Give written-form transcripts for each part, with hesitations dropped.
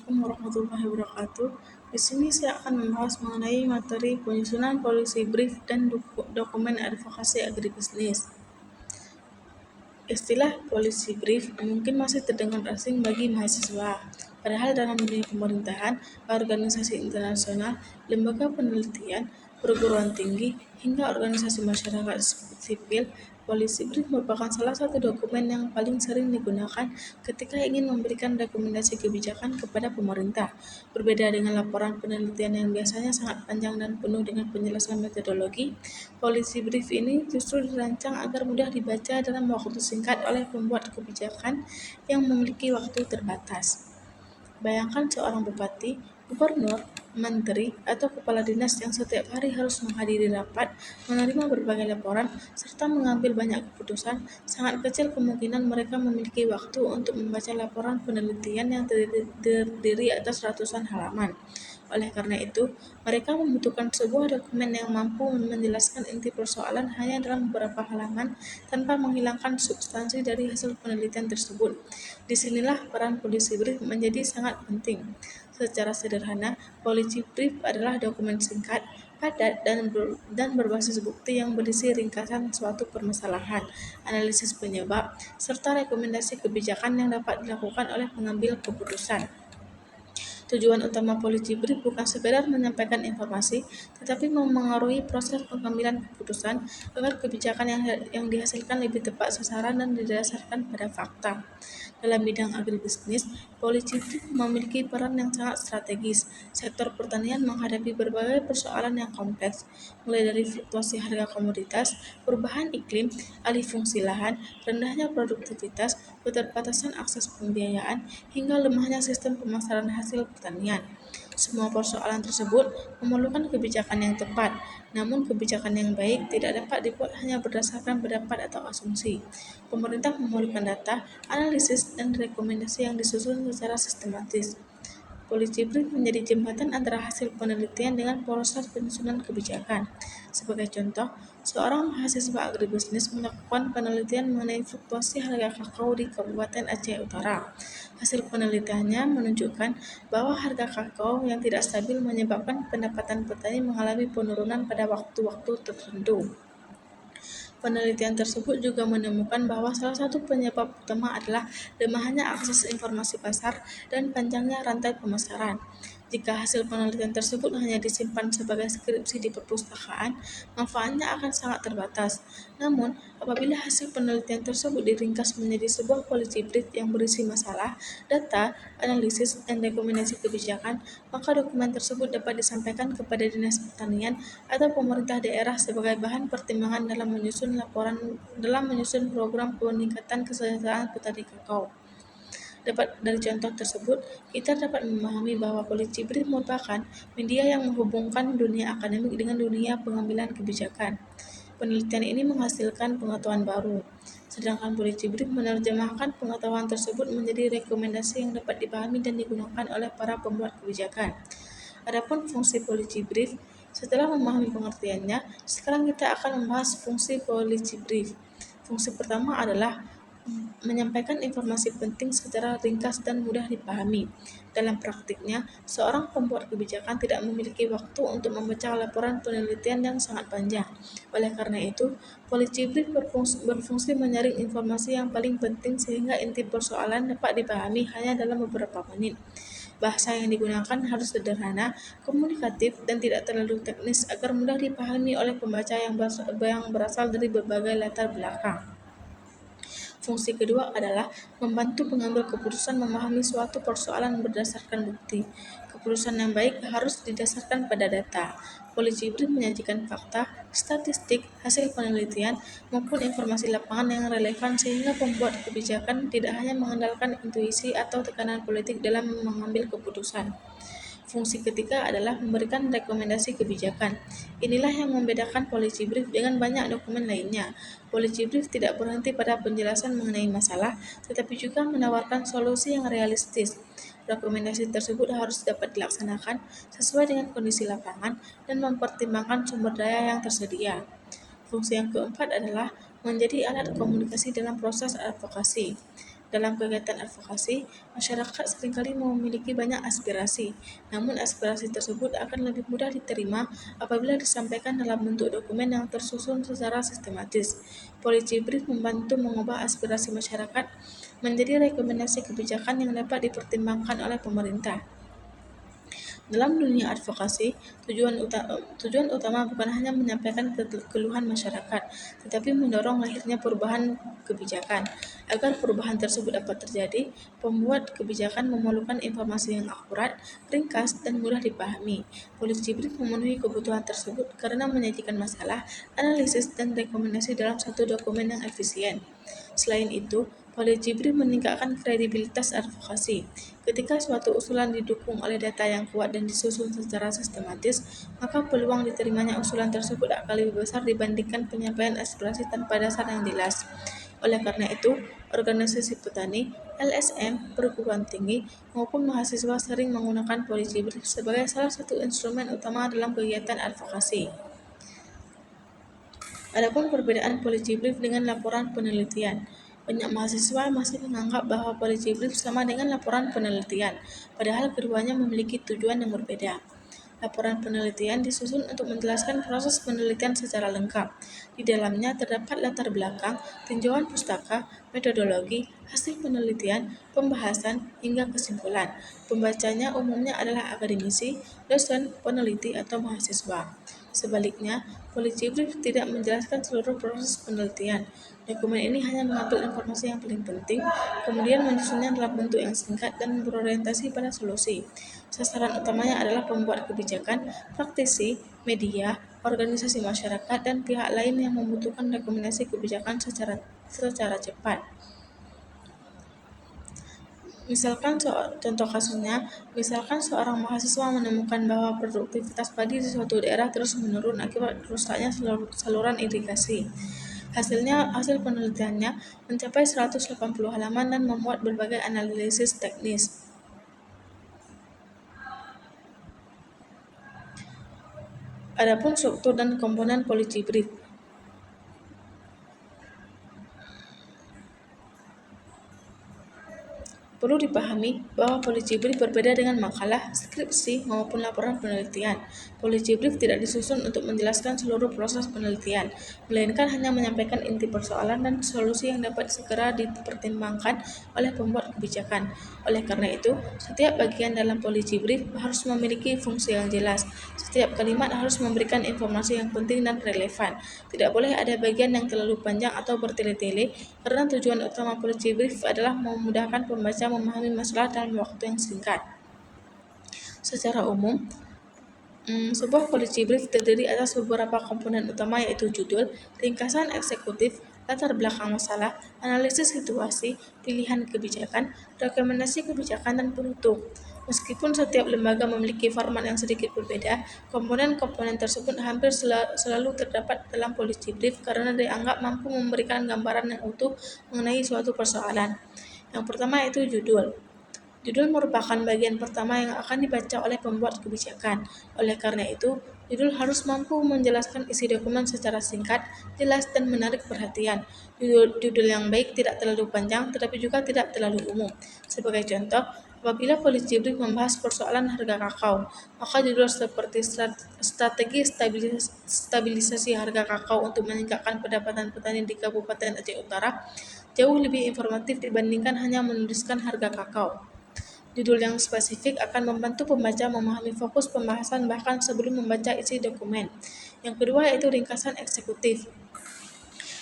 Assalamualaikum warahmatullahi wabarakatuh. Di sini saya akan membahas mengenai materi penyusunan policy brief dan dokumen advokasi agribisnis. Istilah policy brief mungkin masih terdengar asing bagi mahasiswa, padahal dalam dunia pemerintahan, organisasi internasional, lembaga penelitian, perguruan tinggi, hingga organisasi masyarakat sipil, policy brief merupakan salah satu dokumen yang paling sering digunakan ketika ingin memberikan rekomendasi kebijakan kepada pemerintah. Berbeda dengan laporan penelitian yang biasanya sangat panjang dan penuh dengan penjelasan metodologi, policy brief ini justru dirancang agar mudah dibaca dalam waktu singkat oleh pembuat kebijakan yang memiliki waktu terbatas. Bayangkan seorang bupati, gubernur, menteri, atau kepala dinas yang setiap hari harus menghadiri rapat, menerima berbagai laporan, serta mengambil banyak keputusan. Sangat kecil kemungkinan mereka memiliki waktu untuk membaca laporan penelitian yang terdiri atas ratusan halaman. Oleh karena itu, mereka membutuhkan sebuah dokumen yang mampu menjelaskan inti persoalan hanya dalam beberapa halaman tanpa menghilangkan substansi dari hasil penelitian tersebut. Disinilah peran policy brief menjadi sangat penting. Secara sederhana, policy brief adalah dokumen singkat, padat, dan berbasis bukti yang berisi ringkasan suatu permasalahan, analisis penyebab, serta rekomendasi kebijakan yang dapat dilakukan oleh pengambil keputusan. Tujuan utama policy brief bukan sekedar menyampaikan informasi, tetapi memengaruhi proses pengambilan keputusan agar kebijakan yang dihasilkan lebih tepat sasaran dan didasarkan pada fakta. Dalam bidang agribisnis, policy brief memiliki peran yang sangat strategis. Sektor pertanian menghadapi berbagai persoalan yang kompleks, mulai dari fluktuasi harga komoditas, perubahan iklim, alih fungsi lahan, rendahnya produktivitas, keterbatasan akses pembiayaan, hingga lemahnya sistem pemasaran hasil pertanian. Semua persoalan tersebut memerlukan kebijakan yang tepat, namun kebijakan yang baik tidak dapat dibuat hanya berdasarkan pendapat atau asumsi. Pemerintah memerlukan data, analisis, dan rekomendasi yang disusun secara sistematis. Policy brief menjadi jembatan antara hasil penelitian dengan proses penyusunan kebijakan. Sebagai contoh, seorang mahasiswa agribisnis melakukan penelitian mengenai fluktuasi harga kakao di Kabupaten Aceh Utara. Hasil penelitiannya menunjukkan bahwa harga kakao yang tidak stabil menyebabkan pendapatan petani mengalami penurunan pada waktu-waktu tertentu. Penelitian tersebut juga menemukan bahwa salah satu penyebab utama adalah lemahnya akses informasi pasar dan panjangnya rantai pemasaran. Jika hasil penelitian tersebut hanya disimpan sebagai skripsi di perpustakaan, manfaatnya akan sangat terbatas. Namun, apabila hasil penelitian tersebut diringkas menjadi sebuah policy brief yang berisi masalah, data, analisis, dan rekomendasi kebijakan, maka dokumen tersebut dapat disampaikan kepada Dinas Pertanian atau pemerintah daerah sebagai bahan pertimbangan dalam menyusun program peningkatan kesejahteraan petani kakao. Dari contoh tersebut, kita dapat memahami bahwa policy brief merupakan media yang menghubungkan dunia akademik dengan dunia pengambilan kebijakan. Penelitian ini menghasilkan pengetahuan baru, sedangkan policy brief menerjemahkan pengetahuan tersebut menjadi rekomendasi yang dapat dipahami dan digunakan oleh para pembuat kebijakan. Adapun fungsi policy brief, setelah memahami pengertiannya, sekarang kita akan membahas fungsi policy brief. Fungsi pertama adalah menyampaikan informasi penting secara ringkas dan mudah dipahami. Dalam praktiknya, seorang pembuat kebijakan tidak memiliki waktu untuk membaca laporan penelitian yang sangat panjang. Oleh karena itu, policy brief berfungsi menyaring informasi yang paling penting sehingga inti persoalan dapat dipahami hanya dalam beberapa menit. Bahasa yang digunakan harus sederhana, komunikatif, dan tidak terlalu teknis agar mudah dipahami oleh pembaca yang berasal dari berbagai latar belakang. Fungsi kedua adalah membantu pengambil keputusan memahami suatu persoalan berdasarkan bukti. Keputusan yang baik harus didasarkan pada data. Policy brief menyajikan fakta, statistik, hasil penelitian, maupun informasi lapangan yang relevan sehingga pembuat kebijakan tidak hanya mengandalkan intuisi atau tekanan politik dalam mengambil keputusan. Fungsi ketiga adalah memberikan rekomendasi kebijakan. Inilah yang membedakan policy brief dengan banyak dokumen lainnya. Policy brief tidak berhenti pada penjelasan mengenai masalah, tetapi juga menawarkan solusi yang realistis. Rekomendasi tersebut harus dapat dilaksanakan sesuai dengan kondisi lapangan dan mempertimbangkan sumber daya yang tersedia. Fungsi yang keempat adalah menjadi alat komunikasi dalam proses advokasi. Dalam kegiatan advokasi, masyarakat seringkali memiliki banyak aspirasi, namun aspirasi tersebut akan lebih mudah diterima apabila disampaikan dalam bentuk dokumen yang tersusun secara sistematis. Policy Brief membantu mengubah aspirasi masyarakat menjadi rekomendasi kebijakan yang dapat dipertimbangkan oleh pemerintah. Dalam dunia advokasi, tujuan utama bukan hanya menyampaikan keluhan masyarakat, tetapi mendorong lahirnya perubahan kebijakan. Agar perubahan tersebut dapat terjadi, pembuat kebijakan memerlukan informasi yang akurat, ringkas, dan mudah dipahami. Policy Brief memenuhi kebutuhan tersebut karena menyajikan masalah, analisis, dan rekomendasi dalam satu dokumen yang efisien. Selain itu, Policy Brief meningkatkan kredibilitas advokasi. Ketika suatu usulan didukung oleh data yang kuat dan disusun secara sistematis, maka peluang diterimanya usulan tersebut akan lebih besar dibandingkan penyampaian aspirasi tanpa dasar yang jelas. Oleh karena itu, organisasi petani, LSM, perguruan tinggi, maupun mahasiswa sering menggunakan Policy Brief sebagai salah satu instrumen utama dalam kegiatan advokasi. Adapun perbedaan Policy Brief dengan laporan penelitian. Banyak mahasiswa masih menganggap bahwa Policy Brief sama dengan laporan penelitian, padahal keduanya memiliki tujuan yang berbeda. Laporan penelitian disusun untuk menjelaskan proses penelitian secara lengkap. Di dalamnya terdapat latar belakang, tinjauan pustaka, metodologi, hasil penelitian, pembahasan, hingga kesimpulan. Pembacanya umumnya adalah akademisi, dosen, peneliti, atau mahasiswa. Sebaliknya, Policy Brief tidak menjelaskan seluruh proses penelitian. Dokumen ini hanya mengambil informasi yang paling penting, kemudian menyusunnya dalam bentuk yang singkat dan berorientasi pada solusi. Sasaran utamanya adalah pembuat kebijakan, praktisi, media, organisasi masyarakat, dan pihak lain yang membutuhkan rekomendasi kebijakan secara cepat. Misalkan seorang mahasiswa menemukan bahwa produktivitas padi di suatu daerah terus menurun akibat rusaknya saluran irigasi. Hasil penelitiannya mencapai 180 halaman dan memuat berbagai analisis teknis. Adapun struktur dan komponen Policy Brief. Perlu dipahami bahwa Policy Brief berbeda dengan makalah, skripsi, maupun laporan penelitian. Policy Brief tidak disusun untuk menjelaskan seluruh proses penelitian, melainkan hanya menyampaikan inti persoalan dan solusi yang dapat segera dipertimbangkan oleh pembuat kebijakan. Oleh karena itu, setiap bagian dalam Policy Brief harus memiliki fungsi yang jelas. Setiap kalimat harus memberikan informasi yang penting dan relevan. Tidak boleh ada bagian yang terlalu panjang atau bertele-tele, karena tujuan utama Policy Brief adalah memudahkan pembaca memahami masalah dalam waktu yang singkat. Secara umum, sebuah Policy Brief terdiri atas beberapa komponen utama, yaitu judul, ringkasan eksekutif, latar belakang masalah, analisis situasi, pilihan kebijakan, rekomendasi kebijakan, dan penutup. Meskipun setiap lembaga memiliki format yang sedikit berbeda, komponen-komponen tersebut hampir selalu terdapat dalam Policy Brief karena dianggap mampu memberikan gambaran yang utuh mengenai suatu persoalan. Yang pertama yaitu judul. Judul merupakan bagian pertama yang akan dibaca oleh pembuat kebijakan. Oleh karena itu, judul harus mampu menjelaskan isi dokumen secara singkat, jelas, dan menarik perhatian. Judul yang baik tidak terlalu panjang, tetapi juga tidak terlalu umum. Sebagai contoh, apabila Policy Brief membahas persoalan harga kakao, maka judul seperti strategi stabilisasi harga kakao untuk meningkatkan pendapatan petani di Kabupaten Aceh Utara jauh lebih informatif dibandingkan hanya menuliskan harga kakao. Judul yang spesifik akan membantu pembaca memahami fokus pembahasan bahkan sebelum membaca isi dokumen. Yang kedua yaitu ringkasan eksekutif.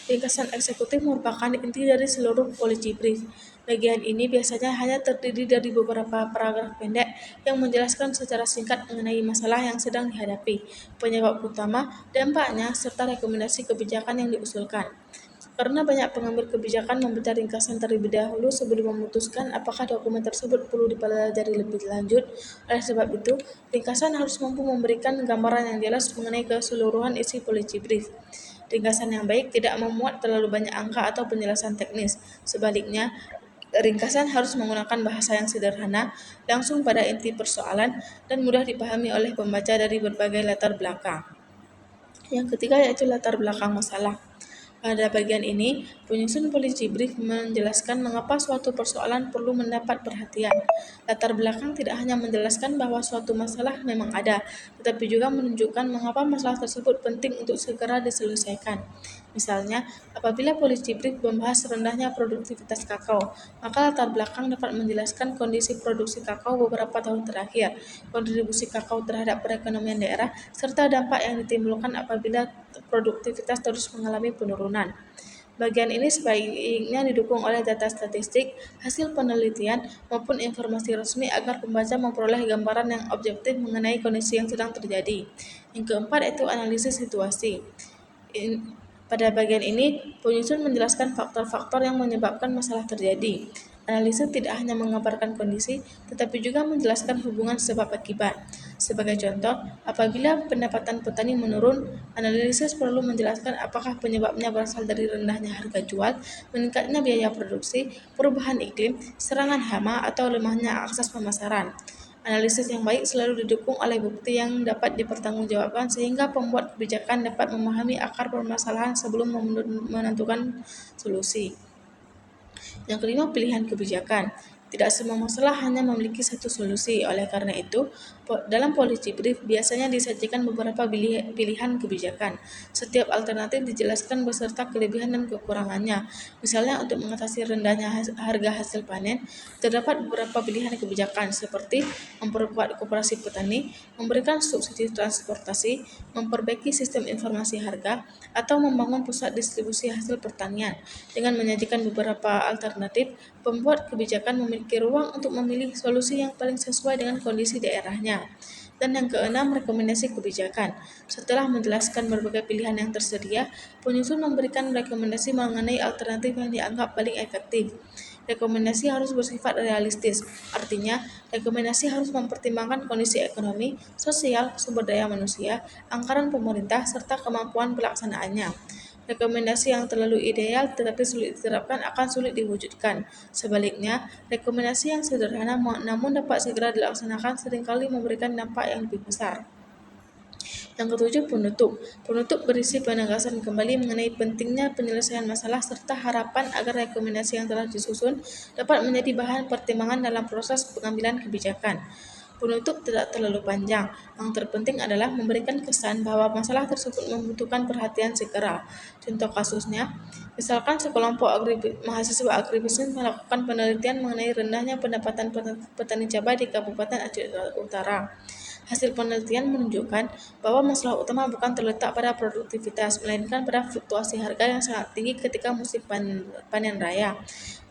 Ringkasan eksekutif merupakan inti dari seluruh Policy Brief. Bagian ini biasanya hanya terdiri dari beberapa paragraf pendek yang menjelaskan secara singkat mengenai masalah yang sedang dihadapi, penyebab utama, dampaknya, serta rekomendasi kebijakan yang diusulkan. Karena banyak pengambil kebijakan membaca ringkasan terlebih dahulu sebelum memutuskan apakah dokumen tersebut perlu dipelajari lebih lanjut. Oleh sebab itu, ringkasan harus mampu memberikan gambaran yang jelas mengenai keseluruhan isi Policy Brief. Ringkasan yang baik tidak memuat terlalu banyak angka atau penjelasan teknis. Sebaliknya, ringkasan harus menggunakan bahasa yang sederhana, langsung pada inti persoalan, dan mudah dipahami oleh pembaca dari berbagai latar belakang. Yang ketiga yaitu latar belakang masalah. Pada bagian ini, penyusun policy brief menjelaskan mengapa suatu persoalan perlu mendapat perhatian. Latar belakang tidak hanya menjelaskan bahwa suatu masalah memang ada, tetapi juga menunjukkan mengapa masalah tersebut penting untuk segera diselesaikan. Misalnya, apabila policy brief membahas rendahnya produktivitas kakao, maka latar belakang dapat menjelaskan kondisi produksi kakao beberapa tahun terakhir, kontribusi kakao terhadap perekonomian daerah, serta dampak yang ditimbulkan apabila produktivitas terus mengalami penurunan. Bagian ini sebaiknya didukung oleh data statistik, hasil penelitian, maupun informasi resmi agar pembaca memperoleh gambaran yang objektif mengenai kondisi yang sedang terjadi. Yang keempat yaitu analisis situasi. Pada bagian ini, penyusun menjelaskan faktor-faktor yang menyebabkan masalah terjadi. Analisis tidak hanya mengabarkan kondisi, tetapi juga menjelaskan hubungan sebab akibat. Sebagai contoh, apabila pendapatan petani menurun, analisis perlu menjelaskan apakah penyebabnya berasal dari rendahnya harga jual, meningkatnya biaya produksi, perubahan iklim, serangan hama, atau lemahnya akses pemasaran. Analisis yang baik selalu didukung oleh bukti yang dapat dipertanggungjawabkan sehingga pembuat kebijakan dapat memahami akar permasalahan sebelum menentukan solusi. Yang kelima, pilihan kebijakan. Tidak semua masalah hanya memiliki satu solusi. Oleh karena itu, dalam policy brief biasanya disajikan beberapa pilihan kebijakan. Setiap alternatif dijelaskan beserta kelebihan dan kekurangannya. Misalnya, untuk mengatasi rendahnya harga hasil panen, terdapat beberapa pilihan kebijakan seperti memperkuat koperasi petani, memberikan subsidi transportasi, memperbaiki sistem informasi harga, atau membangun pusat distribusi hasil pertanian. Dengan menyajikan beberapa alternatif, pembuat kebijakan memiliki ruang untuk memilih solusi yang paling sesuai dengan kondisi daerahnya. Dan yang keenam, rekomendasi kebijakan. Setelah menjelaskan berbagai pilihan yang tersedia, penyusun memberikan rekomendasi mengenai alternatif yang dianggap paling efektif. Rekomendasi harus bersifat realistis, artinya rekomendasi harus mempertimbangkan kondisi ekonomi, sosial, sumber daya manusia, anggaran pemerintah, serta kemampuan pelaksanaannya. Rekomendasi yang terlalu ideal tetapi sulit diterapkan akan sulit diwujudkan. Sebaliknya, rekomendasi yang sederhana namun dapat segera dilaksanakan seringkali memberikan dampak yang lebih besar. Yang ketujuh, penutup. Penutup berisi penegasan kembali mengenai pentingnya penyelesaian masalah serta harapan agar rekomendasi yang telah disusun dapat menjadi bahan pertimbangan dalam proses pengambilan kebijakan. Penutup tidak terlalu panjang. Yang terpenting adalah memberikan kesan bahwa masalah tersebut membutuhkan perhatian segera. Contoh kasusnya, misalkan sekelompok mahasiswa agribisnis melakukan penelitian mengenai rendahnya pendapatan petani cabai di Kabupaten Aceh Utara. Hasil penelitian menunjukkan bahwa masalah utama bukan terletak pada produktivitas, melainkan pada fluktuasi harga yang sangat tinggi ketika musim panen raya.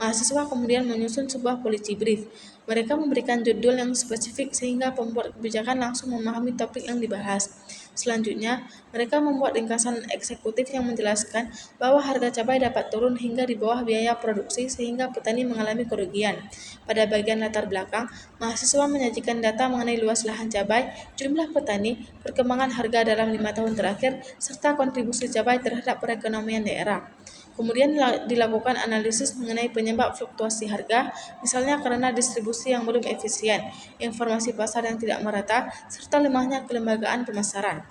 Mahasiswa kemudian menyusun sebuah policy brief. Mereka memberikan judul yang spesifik sehingga pembuat kebijakan langsung memahami topik yang dibahas. Selanjutnya, mereka membuat ringkasan eksekutif yang menjelaskan bahwa harga cabai dapat turun hingga di bawah biaya produksi sehingga petani mengalami kerugian. Pada bagian latar belakang, mahasiswa menyajikan data mengenai luas lahan cabai, jumlah petani, perkembangan harga dalam 5 tahun terakhir, serta kontribusi cabai terhadap perekonomian daerah. Kemudian dilakukan analisis mengenai penyebab fluktuasi harga, misalnya karena distribusi yang belum efisien, informasi pasar yang tidak merata, serta lemahnya kelembagaan pemasaran.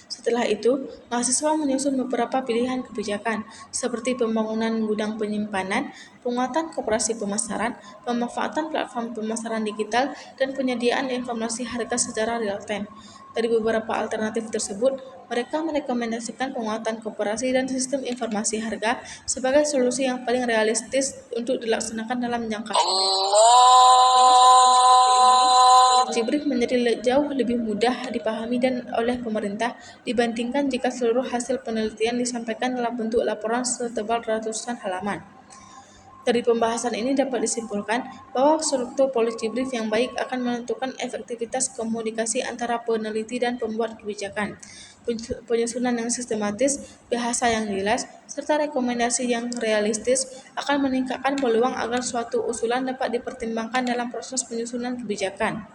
Setelah itu, mahasiswa menyusun beberapa pilihan kebijakan, seperti pembangunan gudang penyimpanan, penguatan koperasi pemasaran, pemanfaatan platform pemasaran digital, dan penyediaan informasi harga secara real-time. Dari beberapa alternatif tersebut, mereka merekomendasikan penguatan koperasi dan sistem informasi harga sebagai solusi yang paling realistis untuk dilaksanakan dalam jangka Jibril menjadi jauh lebih mudah dipahami dan oleh pemerintah dibandingkan jika seluruh hasil penelitian disampaikan dalam bentuk laporan setebal ratusan halaman. Dari pembahasan ini dapat disimpulkan bahwa struktur policy brief yang baik akan menentukan efektivitas komunikasi antara peneliti dan pembuat kebijakan. Penyusunan yang sistematis, bahasa yang jelas, serta rekomendasi yang realistis akan meningkatkan peluang agar suatu usulan dapat dipertimbangkan dalam proses penyusunan kebijakan.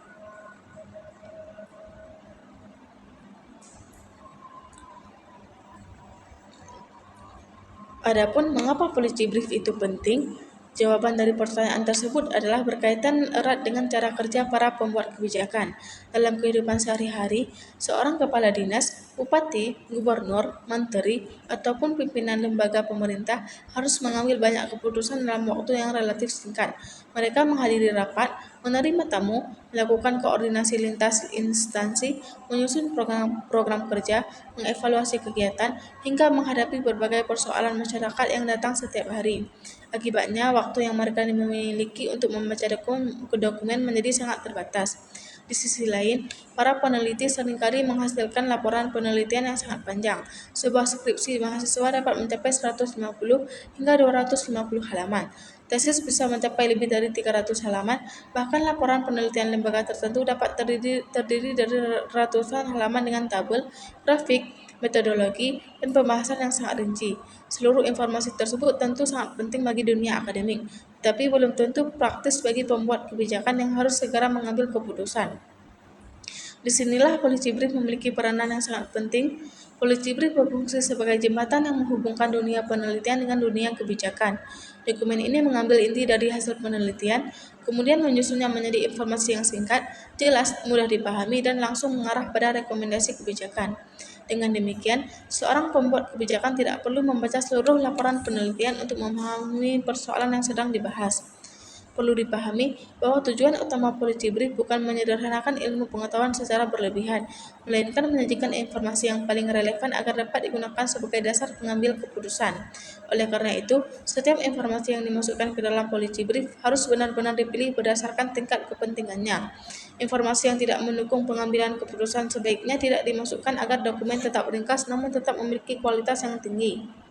Adapun mengapa policy brief itu penting? Jawaban dari pertanyaan tersebut adalah berkaitan erat dengan cara kerja para pembuat kebijakan. Dalam kehidupan sehari-hari, seorang kepala dinas, bupati, gubernur, menteri, ataupun pimpinan lembaga pemerintah harus mengambil banyak keputusan dalam waktu yang relatif singkat. Mereka menghadiri rapat, menerima tamu, melakukan koordinasi lintas instansi, menyusun program kerja, mengevaluasi kegiatan, hingga menghadapi berbagai persoalan masyarakat yang datang setiap hari. Akibatnya, waktu yang mereka memiliki untuk membaca dokumen menjadi sangat terbatas. Di sisi lain, para peneliti seringkali menghasilkan laporan penelitian yang sangat panjang. Sebuah skripsi mahasiswa dapat mencapai 150 hingga 250 halaman. Tesis bisa mencapai lebih dari 300 halaman, bahkan laporan penelitian lembaga tertentu dapat terdiri dari ratusan halaman dengan tabel, grafik, metodologi, dan pembahasan yang sangat rinci. Seluruh informasi tersebut tentu sangat penting bagi dunia akademik, tapi belum tentu praktis bagi pembuat kebijakan yang harus segera mengambil keputusan. Disinilah Policy Brief memiliki peranan yang sangat penting. Policy Brief berfungsi sebagai jembatan yang menghubungkan dunia penelitian dengan dunia kebijakan. Dokumen ini mengambil inti dari hasil penelitian, kemudian menyusunnya menjadi informasi yang singkat, jelas, mudah dipahami, dan langsung mengarah pada rekomendasi kebijakan. Dengan demikian, seorang pembuat kebijakan tidak perlu membaca seluruh laporan penelitian untuk memahami persoalan yang sedang dibahas. Perlu dipahami bahwa tujuan utama Policy Brief bukan menyederhanakan ilmu pengetahuan secara berlebihan, melainkan menyajikan informasi yang paling relevan agar dapat digunakan sebagai dasar pengambil keputusan. Oleh karena itu, setiap informasi yang dimasukkan ke dalam Policy Brief harus benar-benar dipilih berdasarkan tingkat kepentingannya. Informasi yang tidak mendukung pengambilan keputusan sebaiknya tidak dimasukkan agar dokumen tetap ringkas namun tetap memiliki kualitas yang tinggi.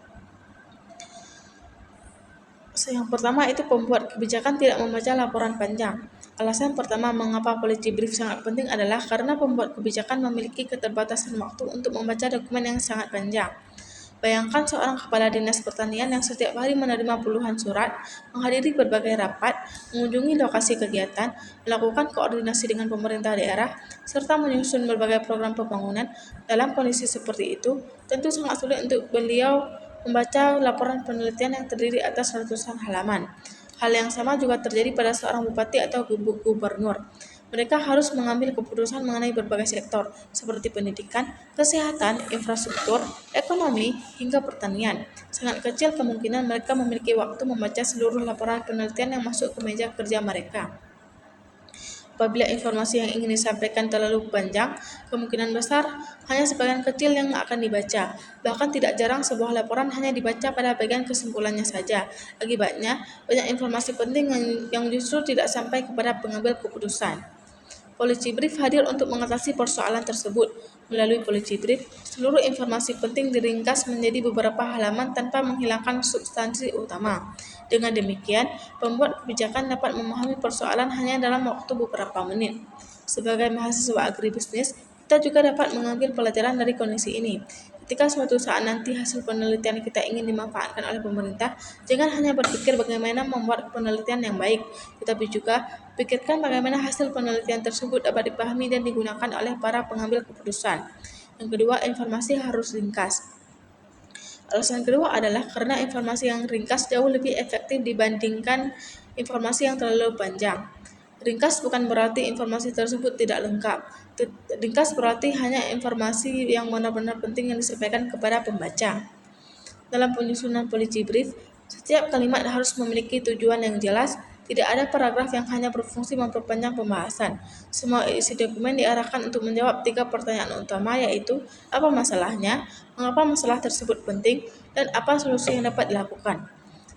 Yang pertama itu pembuat kebijakan tidak membaca laporan panjang. Alasan pertama mengapa Policy Brief sangat penting adalah karena pembuat kebijakan memiliki keterbatasan waktu untuk membaca dokumen yang sangat panjang. Bayangkan seorang kepala dinas pertanian yang setiap hari menerima puluhan surat, menghadiri berbagai rapat, mengunjungi lokasi kegiatan, melakukan koordinasi dengan pemerintah daerah, serta menyusun berbagai program pembangunan. Dalam kondisi seperti itu, tentu sangat sulit untuk beliau membaca laporan penelitian yang terdiri atas ratusan halaman. Hal yang sama juga terjadi pada seorang bupati atau gubernur. Mereka harus mengambil keputusan mengenai berbagai sektor, seperti pendidikan, kesehatan, infrastruktur, ekonomi, hingga pertanian. Sangat kecil kemungkinan mereka memiliki waktu membaca seluruh laporan penelitian yang masuk ke meja kerja mereka. Apabila informasi yang ingin disampaikan terlalu panjang, kemungkinan besar hanya sebagian kecil yang akan dibaca. Bahkan tidak jarang sebuah laporan hanya dibaca pada bagian kesimpulannya saja. Akibatnya, banyak informasi penting yang justru tidak sampai kepada pengambil keputusan. Policy Brief hadir untuk mengatasi persoalan tersebut. Melalui Policy Brief, seluruh informasi penting diringkas menjadi beberapa halaman tanpa menghilangkan substansi utama. Dengan demikian, pembuat kebijakan dapat memahami persoalan hanya dalam waktu beberapa menit. Sebagai mahasiswa agribisnis, kita juga dapat mengambil pelajaran dari kondisi ini. Ketika suatu saat nanti hasil penelitian kita ingin dimanfaatkan oleh pemerintah, jangan hanya berpikir bagaimana membuat penelitian yang baik, tetapi juga pikirkan bagaimana hasil penelitian tersebut dapat dipahami dan digunakan oleh para pengambil keputusan. Yang kedua, informasi harus ringkas. Alasan kedua adalah karena informasi yang ringkas jauh lebih efektif dibandingkan informasi yang terlalu panjang. Ringkas bukan berarti informasi tersebut tidak lengkap. Ringkas berarti hanya informasi yang benar-benar penting yang disampaikan kepada pembaca. Dalam penyusunan Policy Brief, setiap kalimat harus memiliki tujuan yang jelas. Tidak ada paragraf yang hanya berfungsi memperpanjang pembahasan. Semua isi dokumen diarahkan untuk menjawab 3 pertanyaan utama, yaitu apa masalahnya, mengapa masalah tersebut penting, dan apa solusi yang dapat dilakukan.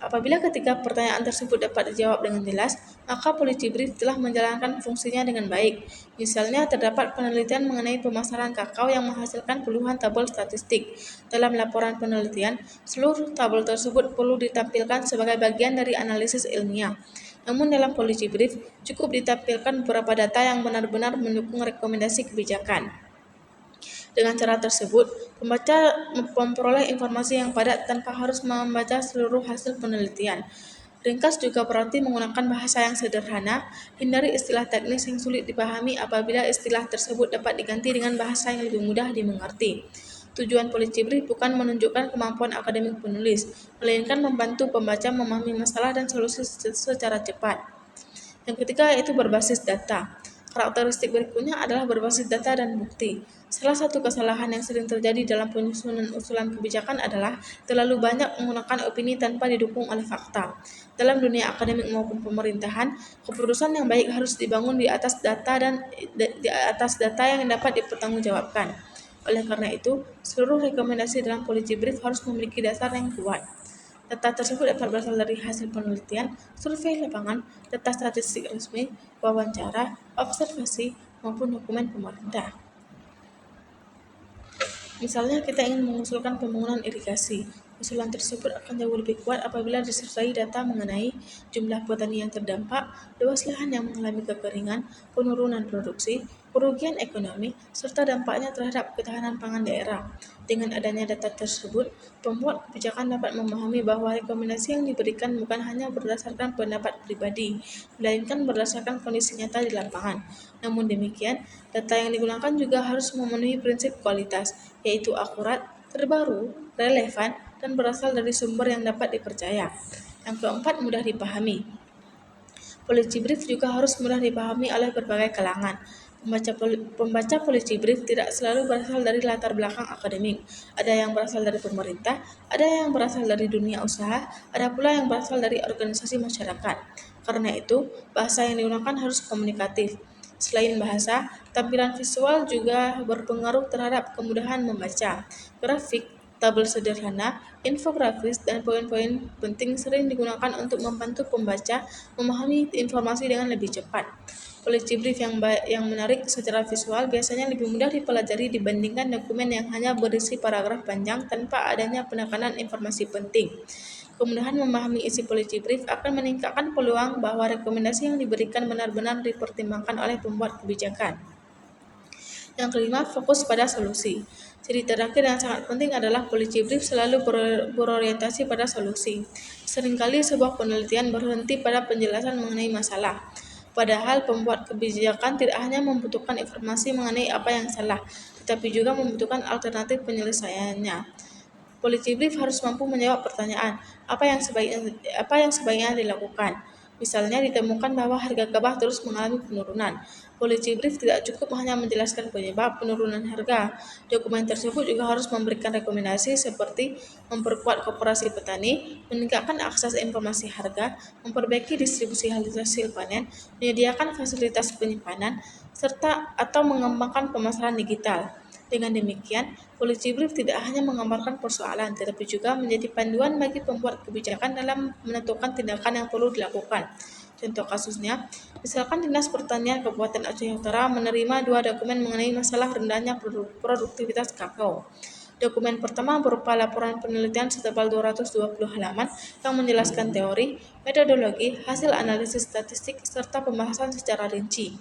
Apabila ketiga pertanyaan tersebut dapat dijawab dengan jelas, maka Policy Brief telah menjalankan fungsinya dengan baik. Misalnya, terdapat penelitian mengenai pemasaran kakao yang menghasilkan puluhan tabel statistik. Dalam laporan penelitian, seluruh tabel tersebut perlu ditampilkan sebagai bagian dari analisis ilmiah. Namun dalam Policy Brief, cukup ditampilkan beberapa data yang benar-benar mendukung rekomendasi kebijakan. Dengan cara tersebut, pembaca memperoleh informasi yang padat tanpa harus membaca seluruh hasil penelitian. Ringkas juga berarti menggunakan bahasa yang sederhana, hindari istilah teknis yang sulit dipahami apabila istilah tersebut dapat diganti dengan bahasa yang lebih mudah dimengerti. Tujuan policy brief bukan menunjukkan kemampuan akademik penulis, melainkan membantu pembaca memahami masalah dan solusi secara cepat. Yang ketiga yaitu berbasis data. Karakteristik berikutnya adalah berbasis data dan bukti. Salah satu kesalahan yang sering terjadi dalam penyusunan usulan kebijakan adalah terlalu banyak menggunakan opini tanpa didukung oleh fakta. Dalam dunia akademik maupun pemerintahan, keputusan yang baik harus dibangun di atas data yang dapat dipertanggungjawabkan. Oleh karena itu, seluruh rekomendasi dalam policy brief harus memiliki dasar yang kuat. Data tersebut dapat berasal dari hasil penelitian, survei lapangan, data statistik resmi, wawancara, observasi, maupun dokumen pemerintah. Misalnya kita ingin mengusulkan pembangunan irigasi. Usulan tersebut akan jauh lebih kuat apabila disertai data mengenai jumlah petani yang terdampak, luas lahan yang mengalami kekeringan, penurunan produksi, kerugian ekonomi, serta dampaknya terhadap ketahanan pangan daerah. Dengan adanya data tersebut, pembuat kebijakan dapat memahami bahwa rekomendasi yang diberikan bukan hanya berdasarkan pendapat pribadi, melainkan berdasarkan kondisi nyata di lapangan. Namun demikian, data yang digunakan juga harus memenuhi prinsip kualitas, yaitu akurat, terbaru, relevan, dan berasal dari sumber yang dapat dipercaya. Yang keempat, mudah dipahami. Policy brief juga harus mudah dipahami oleh berbagai kalangan. Pembaca policy brief tidak selalu berasal dari latar belakang akademik. Ada yang berasal dari pemerintah, ada yang berasal dari dunia usaha, ada pula yang berasal dari organisasi masyarakat. Karena itu, bahasa yang digunakan harus komunikatif. Selain bahasa, tampilan visual juga berpengaruh terhadap kemudahan membaca. Grafik, tabel sederhana, infografis, dan poin-poin penting sering digunakan untuk membantu pembaca memahami informasi dengan lebih cepat. Policy brief yang menarik secara visual biasanya lebih mudah dipelajari dibandingkan dokumen yang hanya berisi paragraf panjang tanpa adanya penekanan informasi penting. Kemudahan memahami isi policy brief akan meningkatkan peluang bahwa rekomendasi yang diberikan benar-benar dipertimbangkan oleh pembuat kebijakan. Yang kelima, fokus pada solusi. Jadi terakhir yang sangat penting adalah policy brief selalu berorientasi pada solusi. Seringkali sebuah penelitian berhenti pada penjelasan mengenai masalah. Padahal pembuat kebijakan tidak hanya membutuhkan informasi mengenai apa yang salah, tetapi juga membutuhkan alternatif penyelesaiannya. Policy brief harus mampu menjawab pertanyaan, apa yang sebaiknya dilakukan. Misalnya ditemukan bahwa harga gabah terus mengalami penurunan. Policy brief tidak cukup hanya menjelaskan penyebab penurunan harga. Dokumen tersebut juga harus memberikan rekomendasi seperti memperkuat koperasi petani, meningkatkan akses informasi harga, memperbaiki distribusi hasil panen, menyediakan fasilitas penyimpanan, serta atau mengembangkan pemasaran digital. Dengan demikian, policy brief tidak hanya menggambarkan persoalan, tetapi juga menjadi panduan bagi pembuat kebijakan dalam menentukan tindakan yang perlu dilakukan. Contoh kasusnya, misalkan Dinas Pertanian Kabupaten Aceh Utara menerima 2 dokumen mengenai masalah rendahnya produktivitas kakao. Dokumen pertama berupa laporan penelitian setebal 220 halaman yang menjelaskan teori, metodologi, hasil analisis statistik, serta pembahasan secara rinci.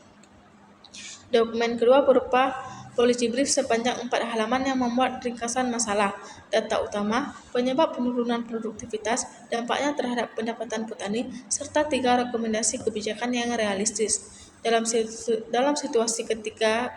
Dokumen kedua berupa policy brief sepanjang 4 halaman yang memuat ringkasan masalah, data utama, penyebab penurunan produktivitas, dampaknya terhadap pendapatan petani, serta 3 rekomendasi kebijakan yang realistis. Dalam situasi ketika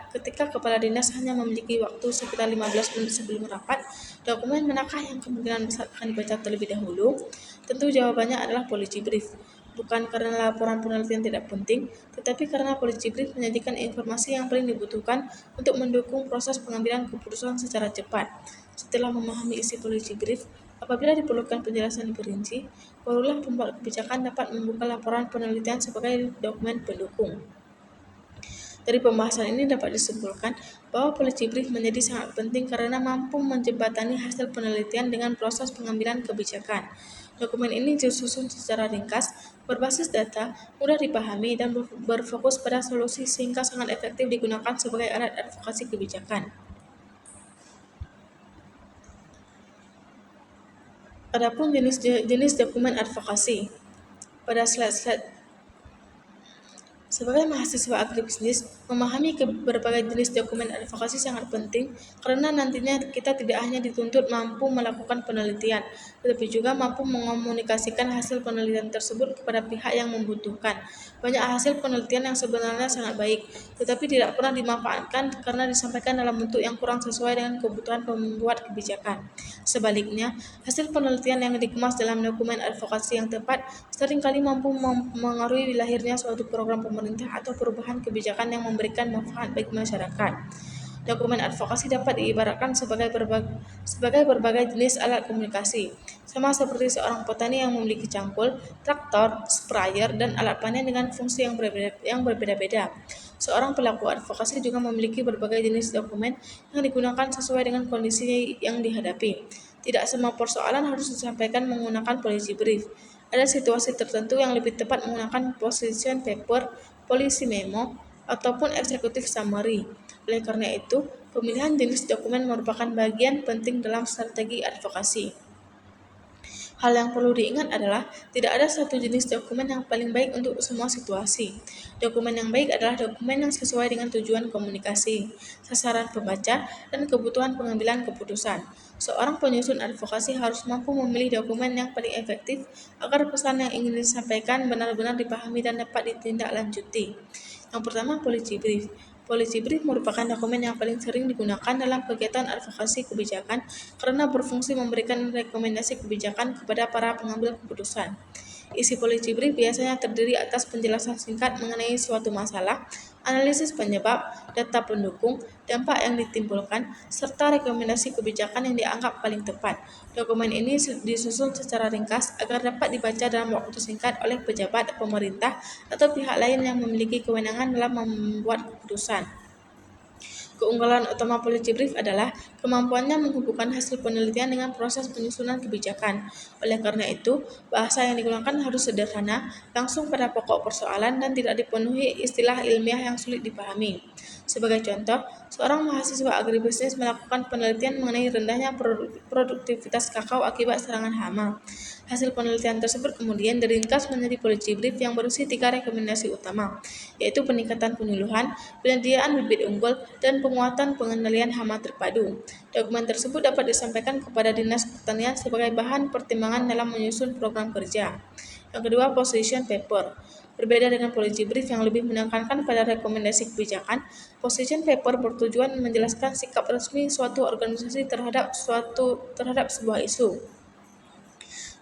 kepala dinas hanya memiliki waktu sekitar 15 menit sebelum rapat, dokumen manakah yang kemungkinan besar akan dibaca terlebih dahulu? Tentu jawabannya adalah policy brief. Bukan karena laporan penelitian tidak penting, tetapi karena policy brief menyajikan informasi yang paling dibutuhkan untuk mendukung proses pengambilan keputusan secara cepat. Setelah memahami isi policy brief, apabila diperlukan penjelasan lebih rinci, barulah pembuat kebijakan dapat membuka laporan penelitian sebagai dokumen pendukung. Dari pembahasan ini dapat disimpulkan bahwa policy brief menjadi sangat penting karena mampu menjembatani hasil penelitian dengan proses pengambilan kebijakan. Dokumen ini disusun secara ringkas, berbasis data, mudah dipahami, dan berfokus pada solusi sehingga sangat efektif digunakan sebagai alat advokasi kebijakan. Adapun jenis dokumen advokasi. Pada slide Sebagai mahasiswa agribisnis, memahami berbagai jenis dokumen advokasi sangat penting karena nantinya kita tidak hanya dituntut mampu melakukan penelitian, tetapi juga mampu mengomunikasikan hasil penelitian tersebut kepada pihak yang membutuhkan. Banyak hasil penelitian yang sebenarnya sangat baik, tetapi tidak pernah dimanfaatkan karena disampaikan dalam bentuk yang kurang sesuai dengan kebutuhan pembuat kebijakan. Sebaliknya, hasil penelitian yang dikemas dalam dokumen advokasi yang tepat seringkali mampu mengaruhi lahirnya suatu program pemerintah atau perubahan kebijakan yang memberikan manfaat bagi masyarakat. Dokumen advokasi dapat diibaratkan sebagai berbagai jenis alat komunikasi, sama seperti seorang petani yang memiliki cangkul, traktor, sprayer, dan alat panen dengan fungsi yang berbeda-beda. Seorang pelaku advokasi juga memiliki berbagai jenis dokumen yang digunakan sesuai dengan kondisi yang dihadapi. Tidak semua persoalan harus disampaikan menggunakan policy brief. Ada situasi tertentu yang lebih tepat menggunakan position paper, policy memo, ataupun executive summary. Oleh karena itu, pemilihan jenis dokumen merupakan bagian penting dalam strategi advokasi. Hal yang perlu diingat adalah tidak ada satu jenis dokumen yang paling baik untuk semua situasi. Dokumen yang baik adalah dokumen yang sesuai dengan tujuan komunikasi, sasaran pembaca, dan kebutuhan pengambilan keputusan. Seorang penyusun advokasi harus mampu memilih dokumen yang paling efektif agar pesan yang ingin disampaikan benar-benar dipahami dan dapat ditindaklanjuti. Yang pertama, policy brief. Policy brief merupakan dokumen yang paling sering digunakan dalam kegiatan advokasi kebijakan karena berfungsi memberikan rekomendasi kebijakan kepada para pengambil keputusan. Isi policy brief biasanya terdiri atas penjelasan singkat mengenai suatu masalah, analisis penyebab, data pendukung, dampak yang ditimbulkan, serta rekomendasi kebijakan yang dianggap paling tepat. Dokumen ini disusun secara ringkas agar dapat dibaca dalam waktu singkat oleh pejabat pemerintah atau pihak lain yang memiliki kewenangan dalam membuat keputusan. Keunggulan utama policy brief adalah kemampuannya menghubungkan hasil penelitian dengan proses penyusunan kebijakan. Oleh karena itu, bahasa yang digunakan harus sederhana, langsung pada pokok persoalan, dan tidak dipenuhi istilah ilmiah yang sulit dipahami. Sebagai contoh, seorang mahasiswa agribisnis melakukan penelitian mengenai rendahnya produktivitas kakao akibat serangan hama. Hasil penelitian tersebut kemudian diringkas menjadi policy brief yang berisi 3 rekomendasi utama, yaitu peningkatan penyuluhan, penyediaan bibit unggul, dan penguatan pengendalian hama terpadu. Dokumen tersebut dapat disampaikan kepada Dinas Pertanian sebagai bahan pertimbangan dalam menyusun program kerja. Yang kedua, position paper. Berbeda dengan policy brief yang lebih menekankan pada rekomendasi kebijakan, position paper bertujuan menjelaskan sikap resmi suatu organisasi terhadap sebuah isu.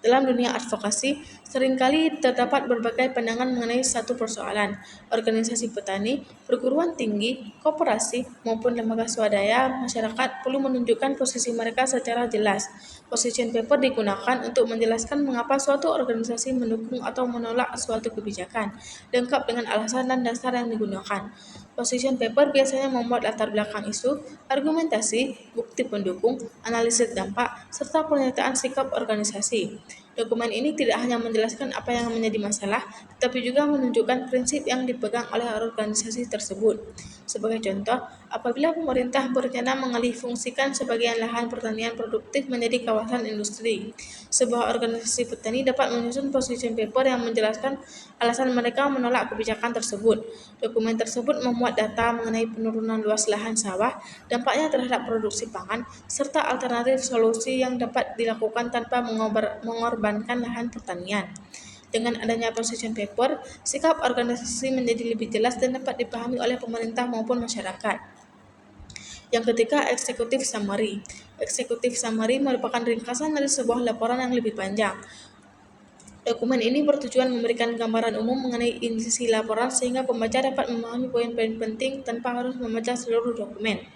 Dalam dunia advokasi, seringkali terdapat berbagai pandangan mengenai satu persoalan. Organisasi petani, perguruan tinggi, koperasi, maupun lembaga swadaya masyarakat perlu menunjukkan posisi mereka secara jelas. Position paper digunakan untuk menjelaskan mengapa suatu organisasi mendukung atau menolak suatu kebijakan, lengkap dengan alasan dan dasar yang digunakan. Position paper biasanya memuat latar belakang isu, argumentasi, bukti pendukung, analisis dampak, serta pernyataan sikap organisasi. Dokumen ini tidak hanya menjelaskan apa yang menjadi masalah, tetapi juga menunjukkan prinsip yang dipegang oleh organisasi tersebut. Sebagai contoh, apabila pemerintah berencana mengalihfungsikan sebagian lahan pertanian produktif menjadi kawasan industri, sebuah organisasi petani dapat menyusun position paper yang menjelaskan alasan mereka menolak kebijakan tersebut. Dokumen tersebut memuat data mengenai penurunan luas lahan sawah, dampaknya terhadap produksi pangan, serta alternatif solusi yang dapat dilakukan tanpa mengorbankan lahan pertanian. Dengan adanya position paper, sikap organisasi menjadi lebih jelas dan dapat dipahami oleh pemerintah maupun masyarakat. Yang ketiga, executive summary. Executive summary merupakan ringkasan dari sebuah laporan yang lebih panjang. Dokumen ini bertujuan memberikan gambaran umum mengenai isi laporan sehingga pembaca dapat memahami poin-poin penting tanpa harus membaca seluruh dokumen.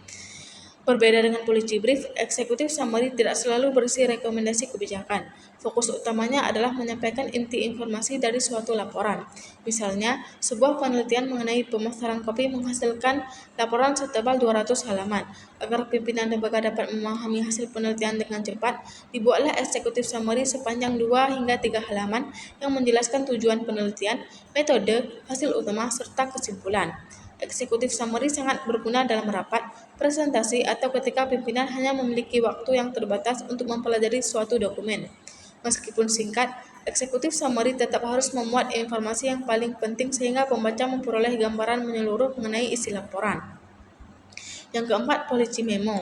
Berbeda dengan policy brief, executive summary tidak selalu berisi rekomendasi kebijakan. Fokus utamanya adalah menyampaikan inti informasi dari suatu laporan. Misalnya, sebuah penelitian mengenai pemasaran kopi menghasilkan laporan setebal 200 halaman. Agar pimpinan lembaga dapat memahami hasil penelitian dengan cepat, dibuatlah executive summary sepanjang 2 hingga 3 halaman yang menjelaskan tujuan penelitian, metode, hasil utama, serta kesimpulan. Eksekutif summary sangat berguna dalam rapat, presentasi, atau ketika pimpinan hanya memiliki waktu yang terbatas untuk mempelajari suatu dokumen. Meskipun singkat, Eksekutif summary tetap harus memuat informasi yang paling penting sehingga pembaca memperoleh gambaran menyeluruh mengenai isi laporan. Yang keempat, policy memo.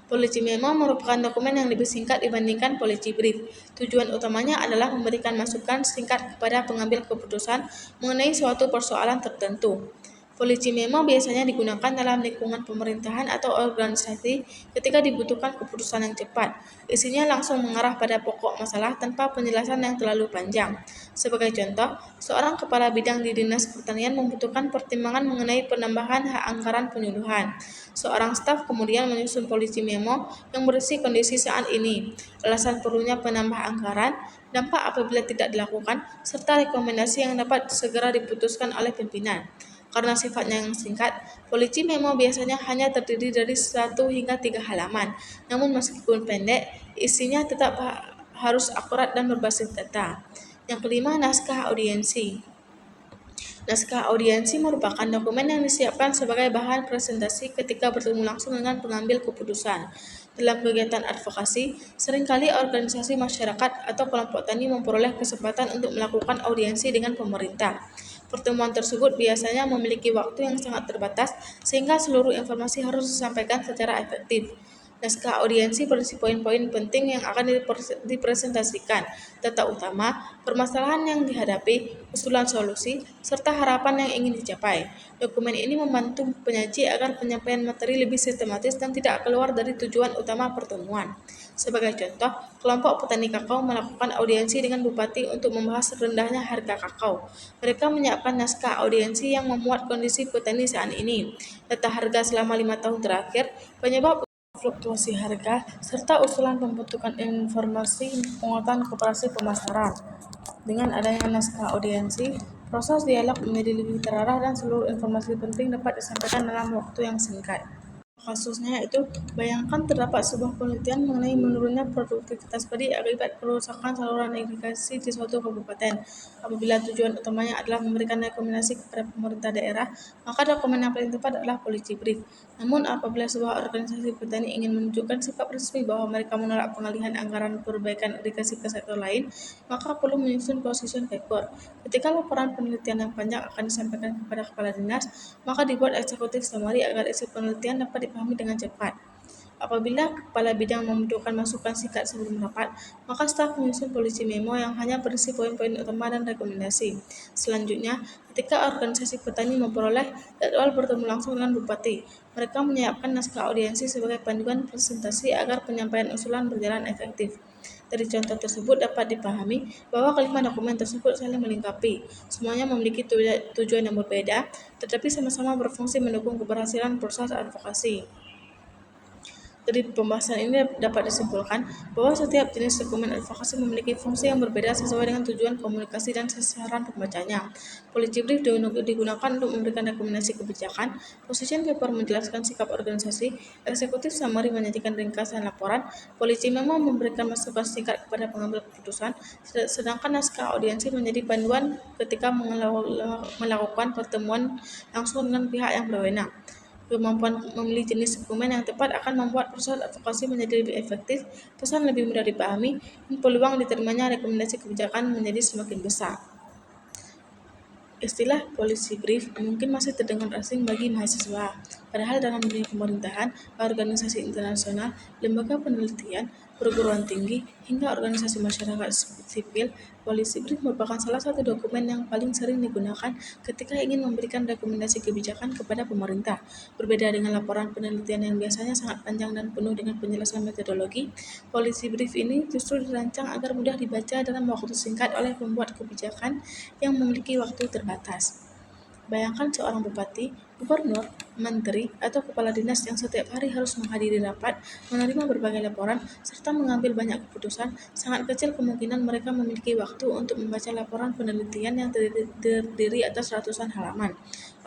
Policy memo merupakan dokumen yang lebih singkat dibandingkan policy brief. Tujuan utamanya adalah memberikan masukan singkat kepada pengambil keputusan mengenai suatu persoalan tertentu. Policy memo biasanya digunakan dalam lingkungan pemerintahan atau organisasi ketika dibutuhkan keputusan yang cepat. Isinya langsung mengarah pada pokok masalah tanpa penjelasan yang terlalu panjang. Sebagai contoh, seorang kepala bidang di Dinas Pertanian membutuhkan pertimbangan mengenai penambahan hak anggaran penyuluhan. Seorang staf kemudian menyusun policy memo yang berisi kondisi saat ini, alasan perlunya penambah anggaran, dampak apabila tidak dilakukan, serta rekomendasi yang dapat segera diputuskan oleh pimpinan. Karena sifatnya yang singkat, policy memo biasanya hanya terdiri dari 1 hingga 3 halaman. Namun meskipun pendek, isinya tetap harus akurat dan berbasis data. Yang kelima, naskah audiensi. Naskah audiensi merupakan dokumen yang disiapkan sebagai bahan presentasi ketika bertemu langsung dengan pengambil keputusan. Dalam kegiatan advokasi, seringkali organisasi masyarakat atau kelompok tani memperoleh kesempatan untuk melakukan audiensi dengan pemerintah. Pertemuan tersebut biasanya memiliki waktu yang sangat terbatas, sehingga seluruh informasi harus disampaikan secara efektif. Naskah audiensi berisi poin-poin penting yang akan dipresentasikan, data utama, permasalahan yang dihadapi, usulan solusi, serta harapan yang ingin dicapai. Dokumen ini membantu penyaji agar penyampaian materi lebih sistematis dan tidak keluar dari tujuan utama pertemuan. Sebagai contoh, kelompok petani kakao melakukan audiensi dengan bupati untuk membahas rendahnya harga kakao. Mereka menyiapkan naskah audiensi yang memuat kondisi petani saat ini, data harga selama 5 tahun terakhir, penyebab fluktuasi harga, serta usulan pembentukan informasi penguatan koperasi pemasaran. Dengan adanya naskah audiensi, proses dialog menjadi lebih terarah dan seluruh informasi penting dapat disampaikan dalam waktu yang singkat. Kasusnya itu, bayangkan terdapat sebuah penelitian mengenai menurunnya produktivitas padi akibat kerusakan saluran irigasi di suatu kabupaten. Apabila tujuan utamanya adalah memberikan rekomendasi kepada pemerintah daerah, maka dokumen yang paling tepat adalah policy brief. Namun apabila sebuah organisasi petani ingin menunjukkan sikap resmi bahwa mereka menolak pengalihan anggaran perbaikan irigasi ke sektor lain, maka perlu menyusun position paper. Ketika laporan penelitian yang panjang akan disampaikan kepada kepala dinas, maka dibuat eksekutif summary agar isi penelitian dapat dipahami dengan cepat. Apabila kepala bidang membutuhkan masukan singkat sebelum rapat, maka staf menyusun policy memo yang hanya berisi poin-poin utama dan rekomendasi. Selanjutnya, ketika organisasi petani memperoleh jadwal bertemu langsung dengan bupati, mereka menyiapkan naskah audiensi sebagai panduan presentasi agar penyampaian usulan berjalan efektif. Dari contoh tersebut dapat dipahami bahwa kelima dokumen tersebut saling melengkapi. Semuanya memiliki tujuan yang berbeda, tetapi sama-sama berfungsi mendukung keberhasilan proses advokasi. Dari pembahasan ini dapat disimpulkan bahwa setiap jenis dokumen advokasi memiliki fungsi yang berbeda sesuai dengan tujuan komunikasi dan sasaran pembacanya. Policy brief digunakan untuk memberikan rekomendasi kebijakan, position paper menjelaskan sikap organisasi, eksekutif summary menyajikan ringkasan laporan, policy memo memberikan masukan singkat kepada pengambil keputusan, sedangkan naskah audiensi menjadi panduan ketika melakukan pertemuan langsung dengan pihak yang berwenang. Kemampuan memilih jenis dokumen yang tepat akan membuat proses advokasi menjadi lebih efektif, pesan lebih mudah dipahami, dan peluang diterimanya rekomendasi kebijakan menjadi semakin besar. Istilah policy brief mungkin masih terdengar asing bagi mahasiswa, padahal dalam dunia pemerintahan, organisasi internasional, lembaga penelitian, perguruan tinggi, hingga organisasi masyarakat sipil, policy brief merupakan salah satu dokumen yang paling sering digunakan ketika ingin memberikan rekomendasi kebijakan kepada pemerintah. Berbeda dengan laporan penelitian yang biasanya sangat panjang dan penuh dengan penjelasan metodologi, policy brief ini justru dirancang agar mudah dibaca dalam waktu singkat oleh pembuat kebijakan yang memiliki waktu terbatas. Bayangkan seorang bupati, gubernur, menteri, atau kepala dinas yang setiap hari harus menghadiri rapat, menerima berbagai laporan, serta mengambil banyak keputusan. Sangat kecil kemungkinan mereka memiliki waktu untuk membaca laporan penelitian yang terdiri atas ratusan halaman.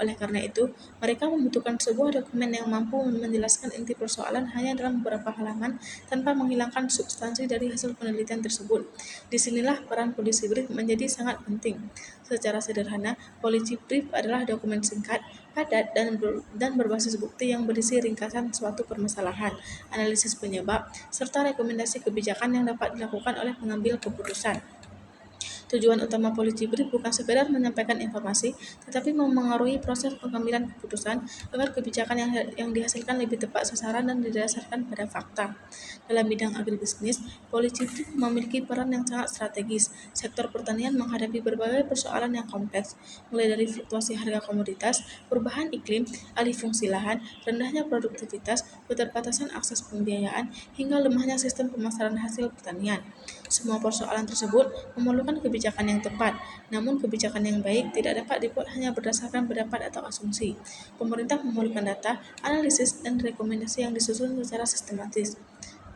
Oleh karena itu, mereka membutuhkan sebuah dokumen yang mampu menjelaskan inti persoalan hanya dalam beberapa halaman tanpa menghilangkan substansi dari hasil penelitian tersebut. Disinilah peran policy brief menjadi sangat penting. Secara sederhana, policy brief adalah dokumen singkat, padat, dan berbasis bukti yang berisi ringkasan suatu permasalahan, analisis penyebab, serta rekomendasi kebijakan yang dapat dilakukan oleh pengambil keputusan. Tujuan utama Polisi Brief bukan sekedar menyampaikan informasi, tetapi memengaruhi proses pengambilan keputusan agar kebijakan yang dihasilkan lebih tepat sasaran dan didasarkan pada fakta. Dalam bidang agribisnis, Polisi Brief memiliki peran yang sangat strategis. Sektor pertanian menghadapi berbagai persoalan yang kompleks, mulai dari fluktuasi harga komoditas, perubahan iklim, alih fungsi lahan, rendahnya produktivitas, keterbatasan akses pembiayaan, hingga lemahnya sistem pemasaran hasil pertanian. Semua persoalan tersebut memerlukan kebijakan yang tepat, namun kebijakan yang baik tidak dapat dibuat hanya berdasarkan pendapat atau asumsi. Pemerintah memerlukan data, analisis, dan rekomendasi yang disusun secara sistematis.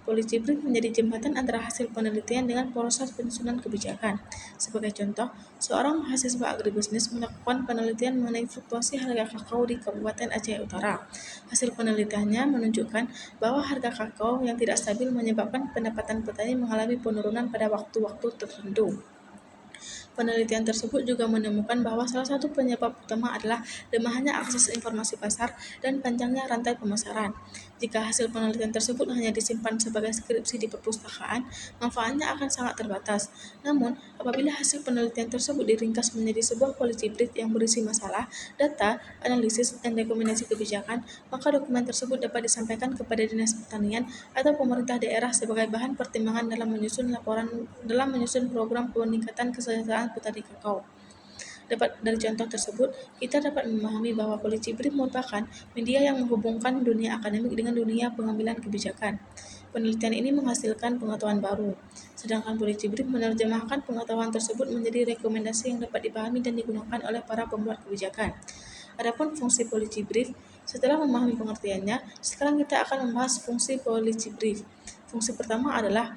Polisi Brief menjadi jembatan antara hasil penelitian dengan proses penyusunan kebijakan. Sebagai contoh, seorang mahasiswa agribisnis melakukan penelitian mengenai fluktuasi harga kakao di Kabupaten Aceh Utara. Hasil penelitiannya menunjukkan bahwa harga kakao yang tidak stabil menyebabkan pendapatan petani mengalami penurunan pada waktu-waktu tertentu. Penelitian tersebut juga menemukan bahwa salah satu penyebab utama adalah lemahnya akses informasi pasar dan panjangnya rantai pemasaran. Jika hasil penelitian tersebut hanya disimpan sebagai skripsi di perpustakaan, manfaatnya akan sangat terbatas. Namun, apabila hasil penelitian tersebut diringkas menjadi sebuah policy brief yang berisi masalah, data, analisis, dan rekomendasi kebijakan, maka dokumen tersebut dapat disampaikan kepada Dinas Pertanian atau pemerintah daerah sebagai bahan pertimbangan dalam menyusun program peningkatan kesejahteraan petani kakao. Dari contoh tersebut, kita dapat memahami bahwa Polisi Brief merupakan media yang menghubungkan dunia akademik dengan dunia pengambilan kebijakan. Penelitian ini menghasilkan pengetahuan baru, sedangkan Polisi Brief menerjemahkan pengetahuan tersebut menjadi rekomendasi yang dapat dipahami dan digunakan oleh para pembuat kebijakan. Adapun fungsi Polisi Brief, setelah memahami pengertiannya, sekarang kita akan membahas fungsi Polisi Brief. Fungsi pertama adalah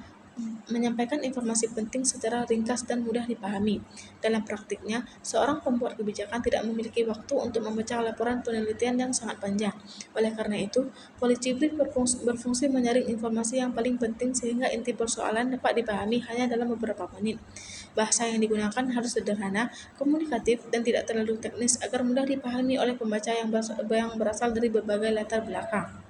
menyampaikan informasi penting secara ringkas dan mudah dipahami. Dalam praktiknya, seorang pembuat kebijakan tidak memiliki waktu untuk membaca laporan penelitian yang sangat panjang. Oleh karena itu, Polisi Brief berfungsi menyaring informasi yang paling penting sehingga inti persoalan dapat dipahami hanya dalam beberapa menit. Bahasa yang digunakan harus sederhana, komunikatif, dan tidak terlalu teknis agar mudah dipahami oleh pembaca yang berasal dari berbagai latar belakang.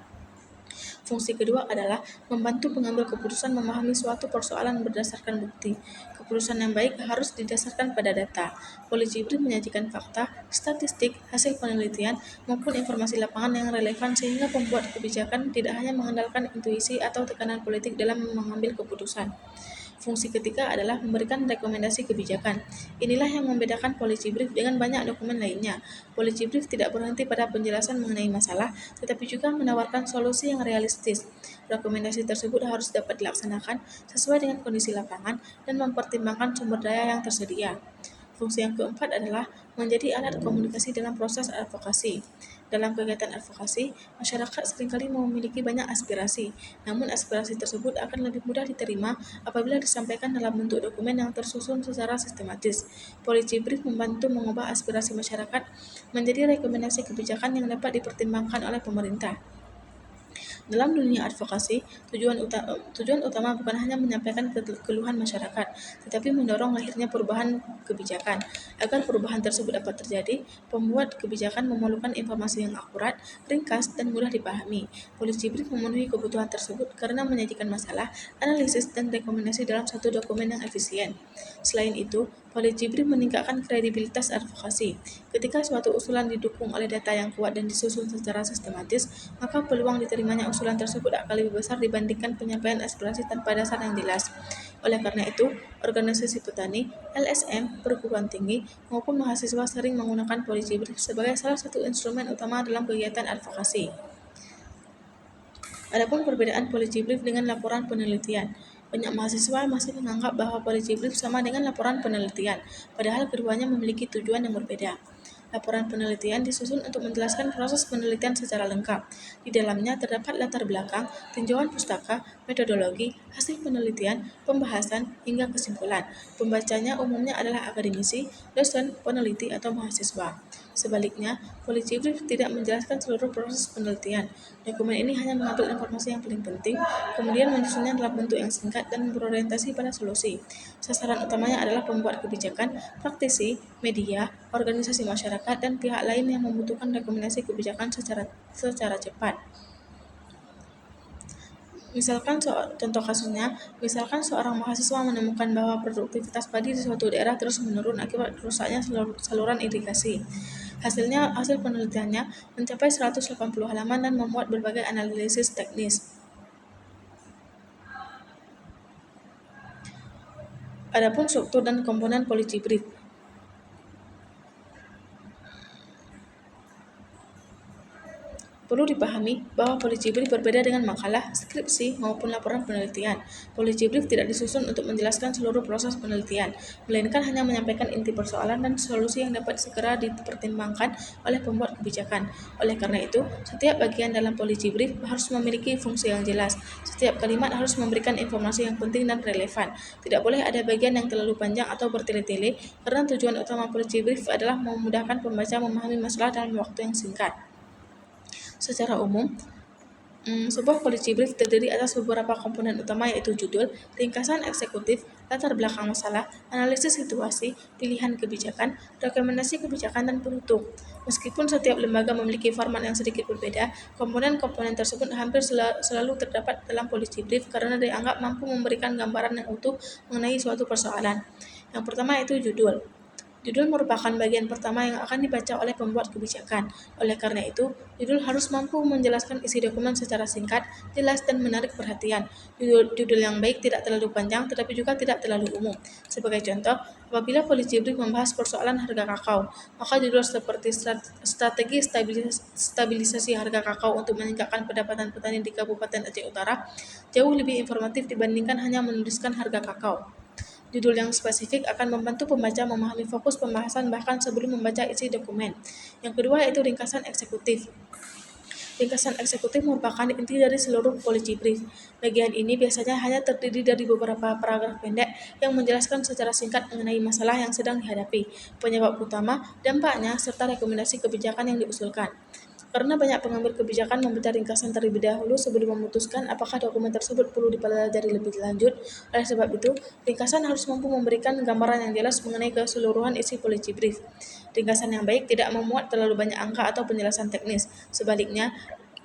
Fungsi kedua adalah membantu pengambil keputusan memahami suatu persoalan berdasarkan bukti. Keputusan yang baik harus didasarkan pada data. Polisi Brief menyajikan fakta, statistik, hasil penelitian, maupun informasi lapangan yang relevan sehingga pembuat kebijakan tidak hanya mengandalkan intuisi atau tekanan politik dalam mengambil keputusan. Fungsi ketiga adalah memberikan rekomendasi kebijakan. Inilah yang membedakan Polisi Brief dengan banyak dokumen lainnya. Polisi Brief tidak berhenti pada penjelasan mengenai masalah, tetapi juga menawarkan solusi yang realistis. Rekomendasi tersebut harus dapat dilaksanakan sesuai dengan kondisi lapangan dan mempertimbangkan sumber daya yang tersedia. Fungsi yang keempat adalah menjadi alat komunikasi dalam proses advokasi. Dalam kegiatan advokasi, masyarakat seringkali memiliki banyak aspirasi, namun aspirasi tersebut akan lebih mudah diterima apabila disampaikan dalam bentuk dokumen yang tersusun secara sistematis. Polisi Brief membantu mengubah aspirasi masyarakat menjadi rekomendasi kebijakan yang dapat dipertimbangkan oleh pemerintah. Dalam dunia advokasi, tujuan utama bukan hanya menyampaikan keluhan masyarakat, tetapi mendorong lahirnya perubahan kebijakan. Agar perubahan tersebut dapat terjadi, pembuat kebijakan memerlukan informasi yang akurat, ringkas, dan mudah dipahami. Polisi Brief memenuhi kebutuhan tersebut karena menyajikan masalah, analisis, dan rekomendasi dalam satu dokumen yang efisien. Selain itu, Polisi Brief meningkatkan kredibilitas advokasi. Ketika suatu usulan didukung oleh data yang kuat dan disusun secara sistematis, maka peluang diterimanya usulan tersebut akan lebih besar dibandingkan penyampaian aspirasi tanpa dasar yang jelas. Oleh karena itu, organisasi petani, LSM, perguruan tinggi, maupun mahasiswa sering menggunakan Polisi Brief sebagai salah satu instrumen utama dalam kegiatan advokasi. Adapun perbedaan Polisi Brief dengan laporan penelitian. Banyak mahasiswa masih menganggap bahwa Polisi Brief sama dengan laporan penelitian, padahal keduanya memiliki tujuan yang berbeda. Laporan penelitian disusun untuk menjelaskan proses penelitian secara lengkap. Di dalamnya terdapat latar belakang, tinjauan pustaka, metodologi, hasil penelitian, pembahasan, hingga kesimpulan. Pembacanya umumnya adalah akademisi, dosen, peneliti, atau mahasiswa. Sebaliknya, Polisi Brief tidak menjelaskan seluruh proses penelitian. Dokumen ini hanya mengambil informasi yang paling penting, kemudian menyusunnya dalam bentuk yang singkat dan berorientasi pada solusi. Sasaran utamanya adalah pembuat kebijakan, praktisi, media, organisasi masyarakat, dan pihak lain yang membutuhkan rekomendasi kebijakan secara cepat. Contoh kasusnya, misalkan seorang mahasiswa menemukan bahwa produktivitas padi di suatu daerah terus menurun akibat rusaknya saluran irigasi. Hasil penelitiannya mencapai 180 halaman dan memuat berbagai analisis teknis. Adapun struktur dan komponen polygibrif. Perlu dipahami bahwa polygibrif berbeda dengan makalah, skripsi, maupun laporan penelitian. Polygibrif tidak disusun untuk menjelaskan seluruh proses penelitian, melainkan hanya menyampaikan inti persoalan dan solusi yang dapat segera dipertimbangkan oleh pembuat kebijakan. Oleh karena itu, setiap bagian dalam polygibrif harus memiliki fungsi yang jelas. Setiap kalimat harus memberikan informasi yang penting dan relevan. Tidak boleh ada bagian yang terlalu panjang atau bertele-tele, karena tujuan utama polygibrif adalah memudahkan pembaca memahami masalah dalam waktu yang singkat. Secara umum, sebuah polygibrif terdiri atas beberapa komponen utama, yaitu judul, ringkasan eksekutif, latar belakang masalah, analisis situasi, pilihan kebijakan, rekomendasi kebijakan, dan penutup. Meskipun setiap lembaga memiliki format yang sedikit berbeda, komponen-komponen tersebut hampir selalu terdapat dalam polygibrif karena dianggap mampu memberikan gambaran yang utuh mengenai suatu persoalan. Yang pertama yaitu judul. Judul merupakan bagian pertama yang akan dibaca oleh pembuat kebijakan. Oleh karena itu, judul harus mampu menjelaskan isi dokumen secara singkat, jelas, dan menarik perhatian. Judul yang baik tidak terlalu panjang, tetapi juga tidak terlalu umum. Sebagai contoh, apabila polygibrif membahas persoalan harga kakao, maka judul seperti strategi stabilisasi harga kakao untuk meningkatkan pendapatan petani di Kabupaten Aceh Utara jauh lebih informatif dibandingkan hanya menuliskan harga kakao. Judul yang spesifik akan membantu pembaca memahami fokus pembahasan bahkan sebelum membaca isi dokumen. Yang kedua yaitu ringkasan eksekutif. Ringkasan eksekutif merupakan inti dari seluruh polygibrif. Bagian ini biasanya hanya terdiri dari beberapa paragraf pendek yang menjelaskan secara singkat mengenai masalah yang sedang dihadapi, penyebab utama, dampaknya, serta rekomendasi kebijakan yang diusulkan. Karena banyak pengambil kebijakan membaca ringkasan terlebih dahulu sebelum memutuskan apakah dokumen tersebut perlu dipelajari lebih lanjut. Oleh sebab itu, ringkasan harus mampu memberikan gambaran yang jelas mengenai keseluruhan isi polygibrif. Ringkasan yang baik tidak memuat terlalu banyak angka atau penjelasan teknis. Sebaliknya,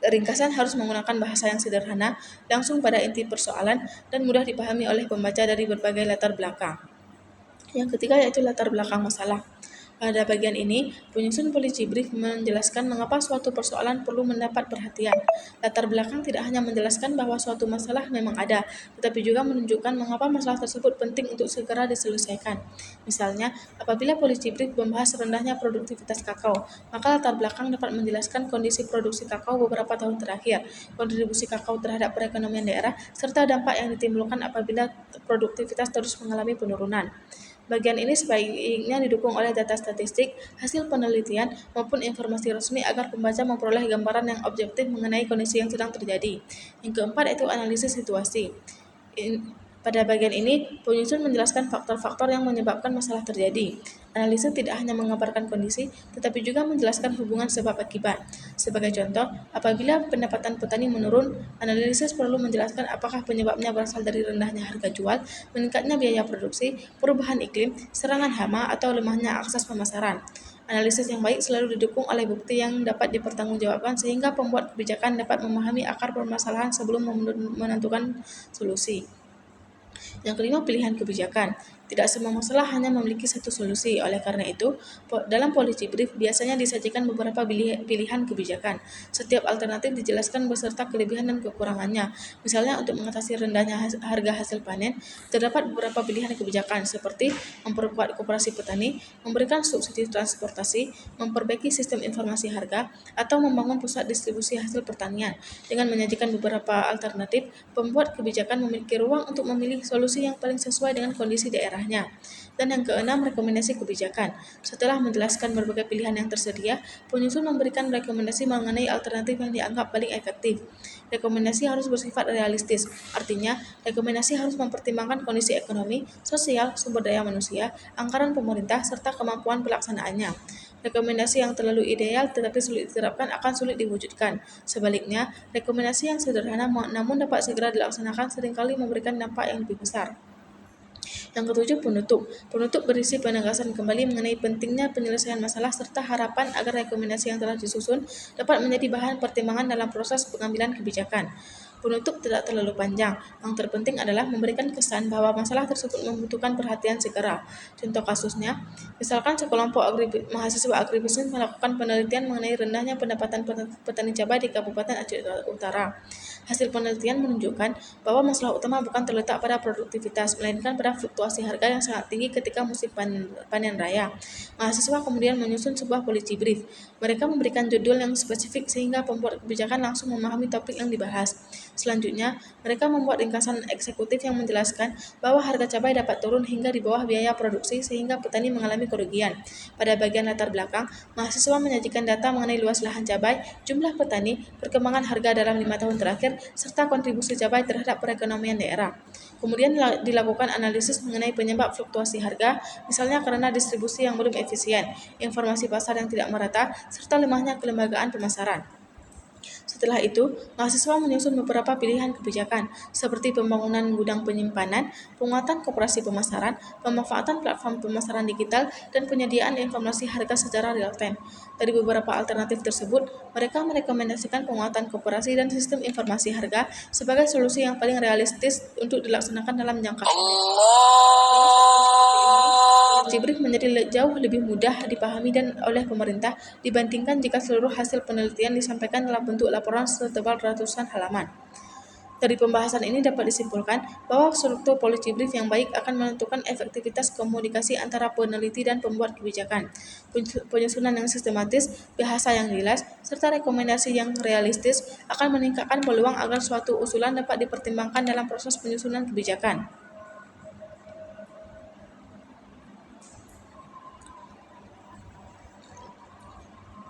ringkasan harus menggunakan bahasa yang sederhana, langsung pada inti persoalan, dan mudah dipahami oleh pembaca dari berbagai latar belakang. Yang ketiga yaitu latar belakang masalah. Pada bagian ini, penyusun polygibrif menjelaskan mengapa suatu persoalan perlu mendapat perhatian. Latar belakang tidak hanya menjelaskan bahwa suatu masalah memang ada, tetapi juga menunjukkan mengapa masalah tersebut penting untuk segera diselesaikan. Misalnya, apabila polygibrif membahas rendahnya produktivitas kakao, maka latar belakang dapat menjelaskan kondisi produksi kakao beberapa tahun terakhir, kontribusi kakao terhadap perekonomian daerah, serta dampak yang ditimbulkan apabila produktivitas terus mengalami penurunan. Bagian ini sebaiknya didukung oleh data statistik, hasil penelitian, maupun informasi resmi agar pembaca memperoleh gambaran yang objektif mengenai kondisi yang sedang terjadi. Yang keempat yaitu analisis situasi. Pada bagian ini, penyusun menjelaskan faktor-faktor yang menyebabkan masalah terjadi. Analisis tidak hanya mengabarkan kondisi, tetapi juga menjelaskan hubungan sebab akibat. Sebagai contoh, apabila pendapatan petani menurun, analisis perlu menjelaskan apakah penyebabnya berasal dari rendahnya harga jual, meningkatnya biaya produksi, perubahan iklim, serangan hama, atau lemahnya akses pemasaran. Analisis yang baik selalu didukung oleh bukti yang dapat dipertanggungjawabkan sehingga pembuat kebijakan dapat memahami akar permasalahan sebelum menentukan solusi. Yang kelima, pilihan kebijakan. Tidak semua masalah hanya memiliki satu solusi. Oleh karena itu, dalam polygibrif biasanya disajikan beberapa pilihan kebijakan. Setiap alternatif dijelaskan beserta kelebihan dan kekurangannya. Misalnya, untuk mengatasi rendahnya harga hasil panen, terdapat beberapa pilihan kebijakan seperti memperkuat koperasi petani, memberikan subsidi transportasi, memperbaiki sistem informasi harga, atau membangun pusat distribusi hasil pertanian. Dengan menyajikan beberapa alternatif, pembuat kebijakan memiliki ruang untuk memilih solusi yang paling sesuai dengan kondisi daerahnya. Dan yang keenam, rekomendasi kebijakan. Setelah menjelaskan berbagai pilihan yang tersedia, penyusun memberikan rekomendasi mengenai alternatif yang dianggap paling efektif. Rekomendasi harus bersifat realistis, artinya rekomendasi harus mempertimbangkan kondisi ekonomi, sosial, sumber daya manusia, anggaran pemerintah, serta kemampuan pelaksanaannya. Rekomendasi yang terlalu ideal tetapi sulit diterapkan akan sulit diwujudkan. Sebaliknya, rekomendasi yang sederhana namun dapat segera dilaksanakan seringkali memberikan dampak yang lebih besar. Yang ketujuh, penutup. Penutup berisi penegasan kembali mengenai pentingnya penyelesaian masalah serta harapan agar rekomendasi yang telah disusun dapat menjadi bahan pertimbangan dalam proses pengambilan kebijakan. Penutup tidak terlalu panjang. Yang terpenting adalah memberikan kesan bahwa masalah tersebut membutuhkan perhatian segera. Contoh kasusnya, misalkan sekelompok mahasiswa agribisnis melakukan penelitian mengenai rendahnya pendapatan petani cabai di Kabupaten Aceh Utara. Hasil penelitian menunjukkan bahwa masalah utama bukan terletak pada produktivitas, melainkan pada fluktuasi harga yang sangat tinggi ketika musim panen raya. Mahasiswa kemudian menyusun sebuah policy brief. Mereka memberikan judul yang spesifik sehingga pembuat kebijakan langsung memahami topik yang dibahas. Selanjutnya, mereka membuat ringkasan eksekutif yang menjelaskan bahwa harga cabai dapat turun hingga di bawah biaya produksi sehingga petani mengalami kerugian. Pada bagian latar belakang, mahasiswa menyajikan data mengenai luas lahan cabai, jumlah petani, perkembangan harga dalam 5 tahun terakhir, serta kontribusi cabai terhadap perekonomian daerah. Kemudian dilakukan analisis mengenai penyebab fluktuasi harga, misalnya karena distribusi yang belum efisien, informasi pasar yang tidak merata, serta lemahnya kelembagaan pemasaran. Setelah itu, mahasiswa menyusun beberapa pilihan kebijakan, seperti pembangunan gudang penyimpanan, penguatan koperasi pemasaran, pemanfaatan platform pemasaran digital, dan penyediaan informasi harga secara real-time. Dari beberapa alternatif tersebut, mereka merekomendasikan penguatan koperasi dan sistem informasi harga sebagai solusi yang paling realistis untuk dilaksanakan dalam jangka pendek. Brief menjadi jauh lebih mudah dipahami dan oleh pemerintah dibandingkan jika seluruh hasil penelitian disampaikan dalam bentuk laporan setebal ratusan halaman. Dari pembahasan ini dapat disimpulkan bahwa struktur policy brief yang baik akan menentukan efektivitas komunikasi antara peneliti dan pembuat kebijakan. Penyusunan yang sistematis, bahasa yang jelas, serta rekomendasi yang realistis akan meningkatkan peluang agar suatu usulan dapat dipertimbangkan dalam proses penyusunan kebijakan.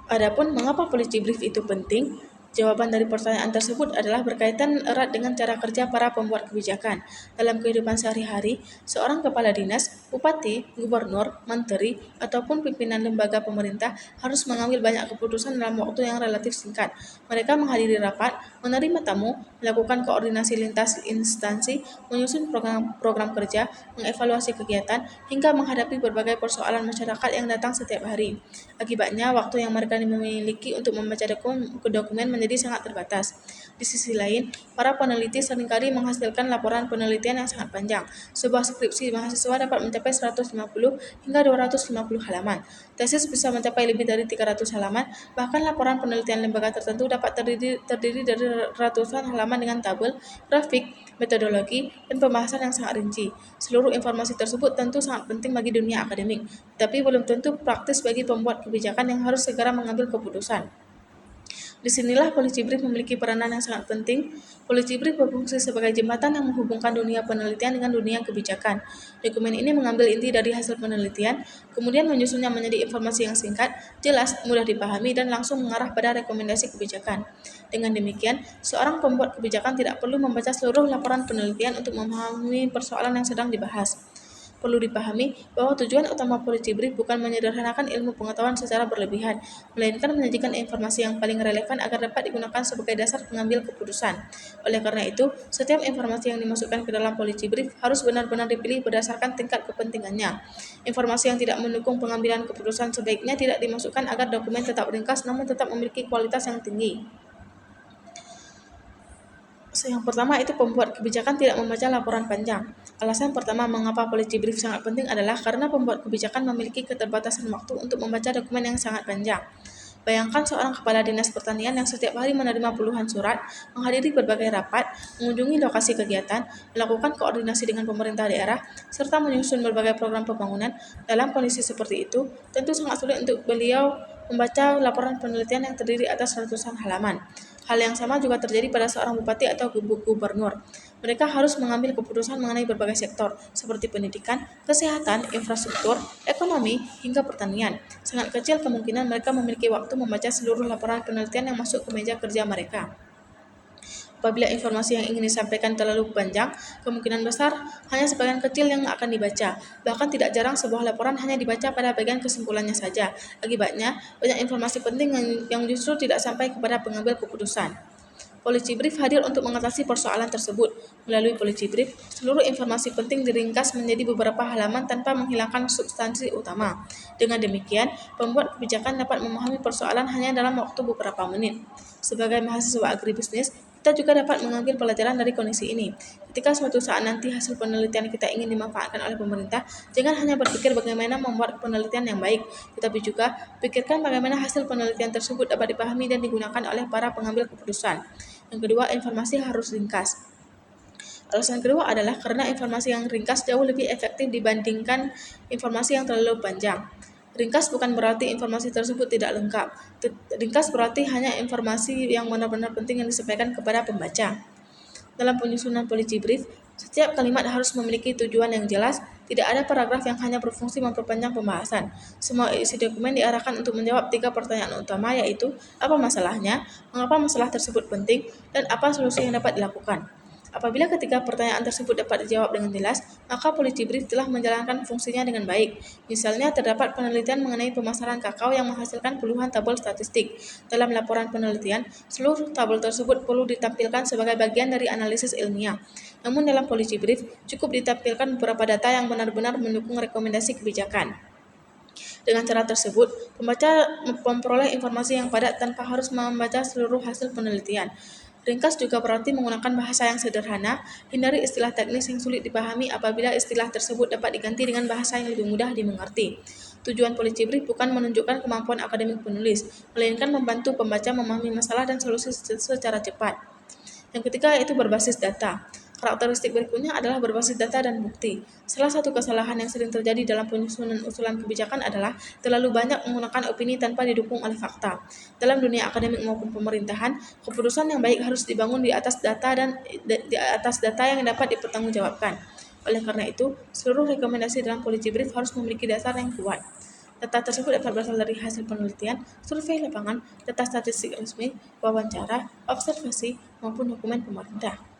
Adapun mengapa policy brief itu penting? Jawaban dari pertanyaan tersebut adalah berkaitan erat dengan cara kerja para pembuat kebijakan. Dalam kehidupan sehari-hari, seorang kepala dinas, bupati, gubernur, menteri, ataupun pimpinan lembaga pemerintah harus mengambil banyak keputusan dalam waktu yang relatif singkat. Mereka menghadiri rapat, menerima tamu, melakukan koordinasi lintas instansi, menyusun program kerja, mengevaluasi kegiatan, hingga menghadapi berbagai persoalan masyarakat yang datang setiap hari. Akibatnya, waktu yang mereka memiliki untuk membaca dokumen menjadi sangat terbatas. Di sisi lain, para peneliti seringkali menghasilkan laporan penelitian yang sangat panjang. Sebuah skripsi mahasiswa dapat mencapai 150 hingga 250 halaman. Tesis bisa mencapai lebih dari 300 halaman, bahkan laporan penelitian lembaga tertentu dapat terdiri dari ratusan halaman dengan tabel, grafik, metodologi, dan pembahasan yang sangat rinci. Seluruh informasi tersebut tentu sangat penting bagi dunia akademik, tapi belum tentu praktis bagi pembuat kebijakan yang harus segera mengambil keputusan. Disinilah policy brief memiliki peranan yang sangat penting. Policy brief berfungsi sebagai jembatan yang menghubungkan dunia penelitian dengan dunia kebijakan. Dokumen ini mengambil inti dari hasil penelitian, kemudian menyusunnya menjadi informasi yang singkat, jelas, mudah dipahami, dan langsung mengarah pada rekomendasi kebijakan. Dengan demikian, seorang pembuat kebijakan tidak perlu membaca seluruh laporan penelitian untuk memahami persoalan yang sedang dibahas. Perlu dipahami bahwa tujuan utama policy brief bukan menyederhanakan ilmu pengetahuan secara berlebihan, melainkan menyajikan informasi yang paling relevan agar dapat digunakan sebagai dasar pengambil keputusan. Oleh karena itu, setiap informasi yang dimasukkan ke dalam policy brief harus benar-benar dipilih berdasarkan tingkat kepentingannya. Informasi yang tidak mendukung pengambilan keputusan sebaiknya tidak dimasukkan agar dokumen tetap ringkas namun tetap memiliki kualitas yang tinggi. Yang pertama itu pembuat kebijakan tidak membaca laporan panjang. Alasan pertama mengapa policy brief sangat penting adalah karena pembuat kebijakan memiliki keterbatasan waktu untuk membaca dokumen yang sangat panjang. Bayangkan seorang kepala dinas pertanian yang setiap hari menerima puluhan surat, menghadiri berbagai rapat, mengunjungi lokasi kegiatan, melakukan koordinasi dengan pemerintah daerah, serta menyusun berbagai program pembangunan. Dalam kondisi seperti itu, tentu sangat sulit untuk beliau membaca laporan penelitian yang terdiri atas ratusan halaman. Hal yang sama juga terjadi pada seorang bupati atau gubernur. Mereka harus mengambil keputusan mengenai berbagai sektor, seperti pendidikan, kesehatan, infrastruktur, ekonomi, hingga pertanian. Sangat kecil kemungkinan mereka memiliki waktu membaca seluruh laporan penelitian yang masuk ke meja kerja mereka. Apabila informasi yang ingin disampaikan terlalu panjang, kemungkinan besar hanya sebagian kecil yang akan dibaca. Bahkan tidak jarang sebuah laporan hanya dibaca pada bagian kesimpulannya saja. Akibatnya, banyak informasi penting yang justru tidak sampai kepada pengambil keputusan. Policy brief hadir untuk mengatasi persoalan tersebut. Melalui policy brief, seluruh informasi penting diringkas menjadi beberapa halaman tanpa menghilangkan substansi utama. Dengan demikian, pembuat kebijakan dapat memahami persoalan hanya dalam waktu beberapa menit. Sebagai mahasiswa agribisnis, kita juga dapat mengambil pelajaran dari kondisi ini. Ketika suatu saat nanti hasil penelitian kita ingin dimanfaatkan oleh pemerintah, jangan hanya berpikir bagaimana membuat penelitian yang baik, tetapi juga pikirkan bagaimana hasil penelitian tersebut dapat dipahami dan digunakan oleh para pengambil keputusan. Yang kedua, informasi harus ringkas. Alasan kedua adalah karena informasi yang ringkas jauh lebih efektif dibandingkan informasi yang terlalu panjang. Ringkas bukan berarti informasi tersebut tidak lengkap. Ringkas berarti hanya informasi yang benar-benar penting yang disampaikan kepada pembaca. Dalam penyusunan policy brief, setiap kalimat harus memiliki tujuan yang jelas. Tidak ada paragraf yang hanya berfungsi memperpanjang pembahasan. Semua isi dokumen diarahkan untuk menjawab 3 pertanyaan utama, yaitu apa masalahnya, mengapa masalah tersebut penting, dan apa solusi yang dapat dilakukan. Apabila ketiga pertanyaan tersebut dapat dijawab dengan jelas, maka policy brief telah menjalankan fungsinya dengan baik. Misalnya, terdapat penelitian mengenai pemasaran kakao yang menghasilkan puluhan tabel statistik. Dalam laporan penelitian, seluruh tabel tersebut perlu ditampilkan sebagai bagian dari analisis ilmiah. Namun dalam policy brief, cukup ditampilkan beberapa data yang benar-benar mendukung rekomendasi kebijakan. Dengan cara tersebut, pembaca memperoleh informasi yang padat tanpa harus membaca seluruh hasil penelitian. Ringkas juga berarti menggunakan bahasa yang sederhana, hindari istilah teknis yang sulit dipahami apabila istilah tersebut dapat diganti dengan bahasa yang lebih mudah dimengerti. Tujuan policy brief bukan menunjukkan kemampuan akademik penulis, melainkan membantu pembaca memahami masalah dan solusi secara cepat. Yang ketiga yaitu berbasis data. Karakteristik berikutnya adalah berbasis data dan bukti. Salah satu kesalahan yang sering terjadi dalam penyusunan usulan kebijakan adalah terlalu banyak menggunakan opini tanpa didukung oleh fakta. Dalam dunia akademik maupun pemerintahan, keputusan yang baik harus dibangun di atas data yang dapat dipertanggungjawabkan. Oleh karena itu, seluruh rekomendasi dalam policy brief harus memiliki dasar yang kuat. Data tersebut dapat berasal dari hasil penelitian, survei lapangan, data statistik resmi, wawancara, observasi, maupun dokumen pemerintah.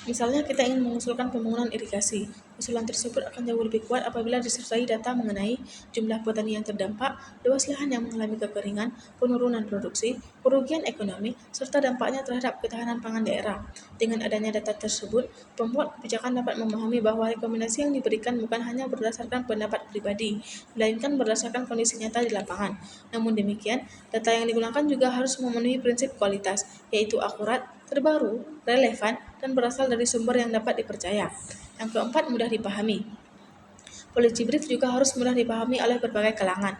Misalnya kita ingin mengusulkan pembangunan irigasi. Usulan tersebut akan jauh lebih kuat apabila disertai data mengenai jumlah petani yang terdampak, luas lahan yang mengalami kekeringan, penurunan produksi, kerugian ekonomi, serta dampaknya terhadap ketahanan pangan daerah. Dengan adanya data tersebut, pembuat kebijakan dapat memahami bahwa rekomendasi yang diberikan bukan hanya berdasarkan pendapat pribadi, melainkan berdasarkan kondisi nyata di lapangan. Namun demikian, data yang digunakan juga harus memenuhi prinsip kualitas, yaitu akurat, terbaru, relevan, dan berasal dari sumber yang dapat dipercaya. Yang keempat, mudah dipahami. Policy brief juga harus mudah dipahami oleh berbagai kalangan.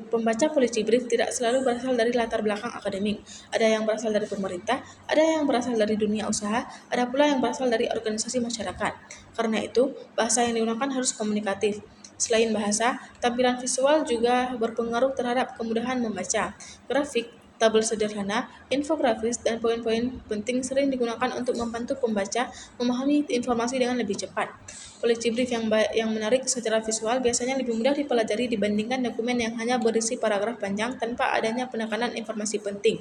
Pembaca policy brief tidak selalu berasal dari latar belakang akademik. Ada yang berasal dari pemerintah, ada yang berasal dari dunia usaha, ada pula yang berasal dari organisasi masyarakat. Karena itu, bahasa yang digunakan harus komunikatif. Selain bahasa, tampilan visual juga berpengaruh terhadap kemudahan membaca. Grafik, tabel sederhana, infografis, dan poin-poin penting sering digunakan untuk membantu pembaca memahami informasi dengan lebih cepat. Policy brief yang menarik secara visual biasanya lebih mudah dipelajari dibandingkan dokumen yang hanya berisi paragraf panjang tanpa adanya penekanan informasi penting.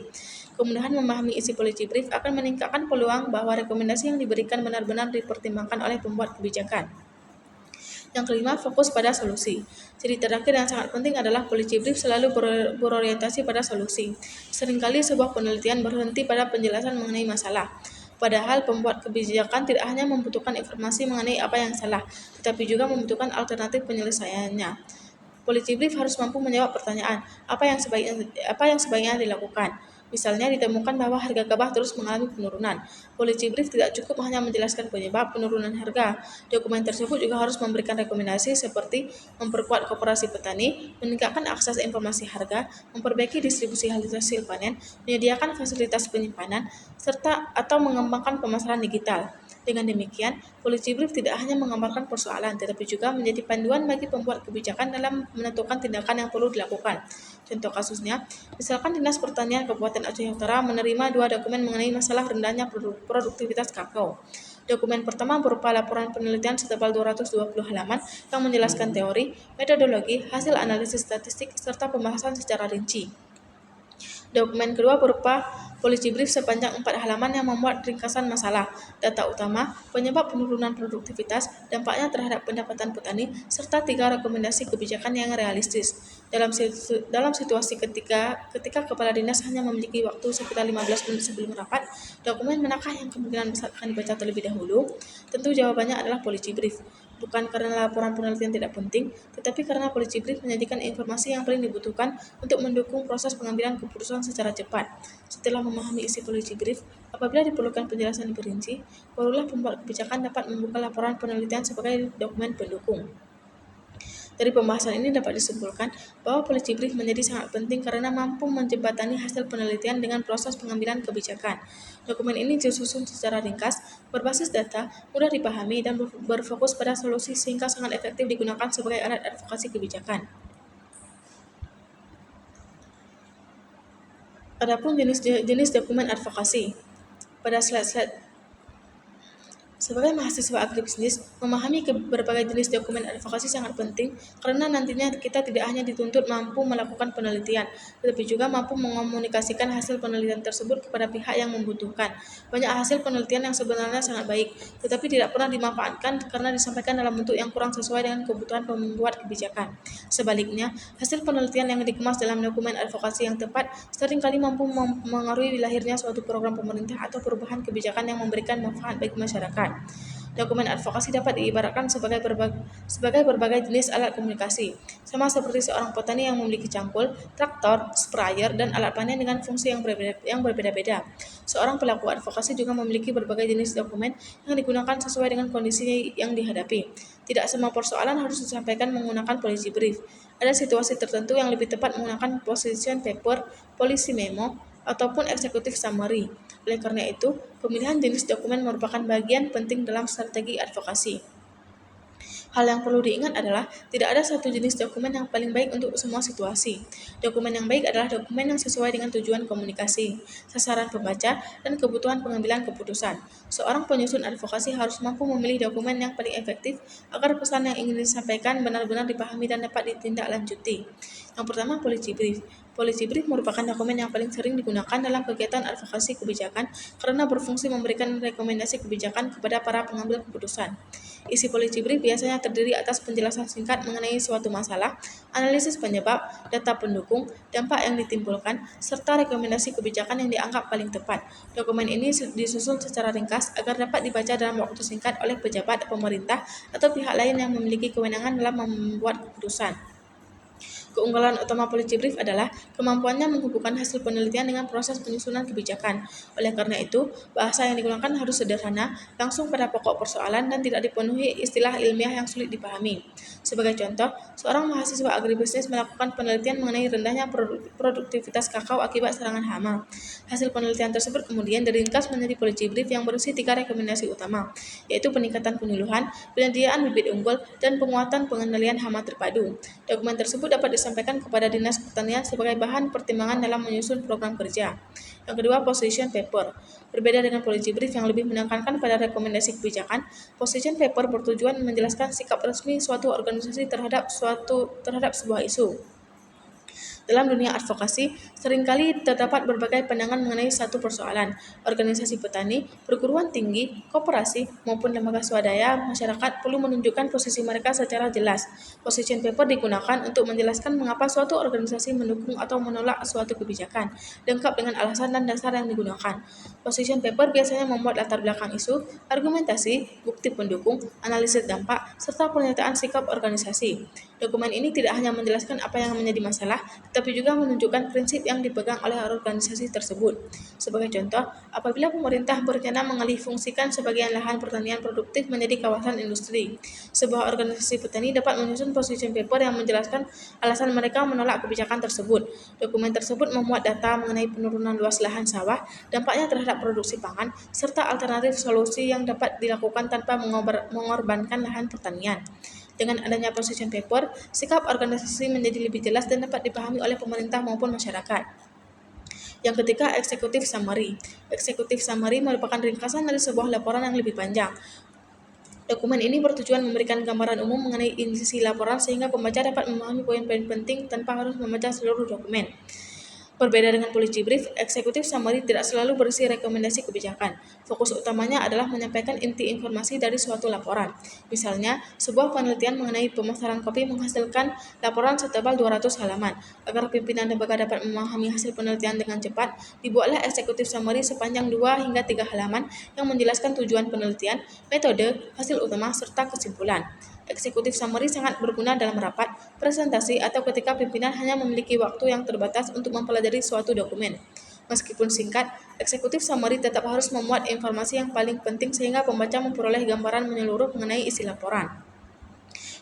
Kemudahan memahami isi policy brief akan meningkatkan peluang bahwa rekomendasi yang diberikan benar-benar dipertimbangkan oleh pembuat kebijakan. Yang kelima, fokus pada solusi. Jadi terakhir yang sangat penting adalah policy brief selalu berorientasi pada solusi. Seringkali sebuah penelitian berhenti pada penjelasan mengenai masalah. Padahal pembuat kebijakan tidak hanya membutuhkan informasi mengenai apa yang salah, tetapi juga membutuhkan alternatif penyelesaiannya. Policy brief harus mampu menjawab pertanyaan, apa yang sebaiknya dilakukan. Misalnya ditemukan bahwa harga gabah terus mengalami penurunan. Policy brief tidak cukup hanya menjelaskan penyebab penurunan harga. Dokumen tersebut juga harus memberikan rekomendasi seperti memperkuat koperasi petani, meningkatkan akses informasi harga, memperbaiki distribusi hasil panen, menyediakan fasilitas penyimpanan, serta atau mengembangkan pemasaran digital. Dengan demikian, policy brief tidak hanya menggambarkan persoalan, tetapi juga menjadi panduan bagi pembuat kebijakan dalam menentukan tindakan yang perlu dilakukan. Contoh kasusnya, misalkan Dinas Pertanian Kabupaten Aceh Utara menerima 2 dokumen mengenai masalah rendahnya produktivitas kakao. Dokumen pertama berupa laporan penelitian setebal 220 halaman yang menjelaskan teori, metodologi, hasil analisis statistik, serta pembahasan secara rinci. Dokumen kedua berupa policy brief sepanjang 4 halaman yang memuat ringkasan masalah, data utama, penyebab penurunan produktivitas, dampaknya terhadap pendapatan petani, serta 3 rekomendasi kebijakan yang realistis. Dalam situasi ketika kepala dinas hanya memiliki waktu sekitar 15 menit sebelum rapat, dokumen manakah yang kemungkinan besar akan dibaca terlebih dahulu? Tentu jawabannya adalah policy brief. bukan karena laporan penelitian tidak penting, tetapi karena polisi brief menyajikan informasi yang paling dibutuhkan untuk mendukung proses pengambilan keputusan secara cepat. Setelah memahami isi polisi brief, apabila diperlukan penjelasan perinci, barulah pembuat kebijakan dapat membuka laporan penelitian sebagai dokumen pendukung. Dari pembahasan ini dapat disimpulkan bahwa polisi brief menjadi sangat penting karena mampu menjembatani hasil penelitian dengan proses pengambilan kebijakan. Dokumen ini disusun secara ringkas, berbasis data, mudah dipahami, dan berfokus pada solusi sehingga sangat efektif digunakan sebagai alat advokasi kebijakan. Adapun jenis dokumen advokasi. Pada slide-slide Sebagai mahasiswa agribisnis, memahami berbagai jenis dokumen advokasi sangat penting karena nantinya kita tidak hanya dituntut mampu melakukan penelitian, tetapi juga mampu mengomunikasikan hasil penelitian tersebut kepada pihak yang membutuhkan. Banyak hasil penelitian yang sebenarnya sangat baik, tetapi tidak pernah dimanfaatkan karena disampaikan dalam bentuk yang kurang sesuai dengan kebutuhan pembuat kebijakan. Sebaliknya, hasil penelitian yang dikemas dalam dokumen advokasi yang tepat seringkali mampu mengaruhi lahirnya suatu program pemerintah atau perubahan kebijakan yang memberikan manfaat bagi masyarakat. Dokumen advokasi dapat diibaratkan sebagai berbagai jenis alat komunikasi, sama seperti seorang petani yang memiliki cangkul, traktor, sprayer, dan alat panen dengan fungsi yang berbeda-beda. Seorang pelaku advokasi juga memiliki berbagai jenis dokumen yang digunakan sesuai dengan kondisi yang dihadapi. Tidak semua persoalan harus disampaikan menggunakan polisi brief. Ada situasi tertentu yang lebih tepat menggunakan position paper, policy memo, ataupun executive summary. Oleh karena itu, pemilihan jenis dokumen merupakan bagian penting dalam strategi advokasi. Hal yang perlu diingat adalah tidak ada satu jenis dokumen yang paling baik untuk semua situasi. Dokumen yang baik adalah dokumen yang sesuai dengan tujuan komunikasi, sasaran pembaca, dan kebutuhan pengambilan keputusan. Seorang penyusun advokasi harus mampu memilih dokumen yang paling efektif agar pesan yang ingin disampaikan benar-benar dipahami dan dapat ditindaklanjuti. Yang pertama, policy brief. Policy brief merupakan dokumen yang paling sering digunakan dalam kegiatan advokasi kebijakan karena berfungsi memberikan rekomendasi kebijakan kepada para pengambil keputusan. Isi policy brief biasanya terdiri atas penjelasan singkat mengenai suatu masalah, analisis penyebab, data pendukung, dampak yang ditimbulkan, serta rekomendasi kebijakan yang dianggap paling tepat. Dokumen ini disusun secara ringkas agar dapat dibaca dalam waktu singkat oleh pejabat pemerintah atau pihak lain yang memiliki kewenangan dalam membuat keputusan. Keunggulan utama policy brief adalah kemampuannya menghubungkan hasil penelitian dengan proses penyusunan kebijakan. Oleh karena itu, bahasa yang digunakan harus sederhana, langsung pada pokok persoalan, dan tidak dipenuhi istilah ilmiah yang sulit dipahami. Sebagai contoh, seorang mahasiswa agribisnis melakukan penelitian mengenai rendahnya produktivitas kakao akibat serangan hama. Hasil penelitian tersebut kemudian diringkas menjadi policy brief yang berisi 3 rekomendasi utama, yaitu peningkatan penyuluhan, penyediaan bibit unggul, dan penguatan pengendalian hama terpadu. Dokumen tersebut dapat disampaikan kepada Dinas Pertanian sebagai bahan pertimbangan dalam menyusun program kerja. Yang kedua, position paper. Berbeda dengan policy brief yang lebih menekankan pada rekomendasi kebijakan, position paper bertujuan menjelaskan sikap resmi suatu organisasi terhadap sebuah isu. Dalam dunia advokasi, seringkali terdapat berbagai pandangan mengenai satu persoalan. Organisasi petani, perguruan tinggi, koperasi, maupun lembaga swadaya masyarakat perlu menunjukkan posisi mereka secara jelas. Position paper digunakan untuk menjelaskan mengapa suatu organisasi mendukung atau menolak suatu kebijakan, lengkap dengan alasan dan dasar yang digunakan. Position paper biasanya memuat latar belakang isu, argumentasi, bukti pendukung, analisis dampak, serta pernyataan sikap organisasi. Dokumen ini tidak hanya menjelaskan apa yang menjadi masalah, tetapi juga menunjukkan prinsip yang dipegang oleh organisasi tersebut. Sebagai contoh, apabila pemerintah berencana mengalihfungsikan sebagian lahan pertanian produktif menjadi kawasan industri, sebuah organisasi petani dapat menyusun position paper yang menjelaskan alasan mereka menolak kebijakan tersebut. Dokumen tersebut memuat data mengenai penurunan luas lahan sawah, dampaknya terhadap produksi pangan, serta alternatif solusi yang dapat dilakukan tanpa mengorbankan lahan pertanian. Dengan adanya position paper, sikap organisasi menjadi lebih jelas dan dapat dipahami oleh pemerintah maupun masyarakat. Yang ketiga, executive summary. Executive summary merupakan ringkasan dari sebuah laporan yang lebih panjang. Dokumen ini bertujuan memberikan gambaran umum mengenai isi laporan sehingga pembaca dapat memahami poin-poin penting tanpa harus membaca seluruh dokumen. Berbeda dengan policy brief, executive summary tidak selalu berisi rekomendasi kebijakan. Fokus utamanya adalah menyampaikan inti informasi dari suatu laporan. Misalnya, sebuah penelitian mengenai pemasaran kopi menghasilkan laporan setebal 200 halaman. Agar pimpinan lembaga dapat memahami hasil penelitian dengan cepat, dibuatlah executive summary sepanjang 2 hingga 3 halaman yang menjelaskan tujuan penelitian, metode, hasil utama, serta kesimpulan. Eksekutif summary sangat berguna dalam rapat, presentasi, atau ketika pimpinan hanya memiliki waktu yang terbatas untuk mempelajari suatu dokumen. Meskipun singkat, eksekutif summary tetap harus memuat informasi yang paling penting sehingga pembaca memperoleh gambaran menyeluruh mengenai isi laporan.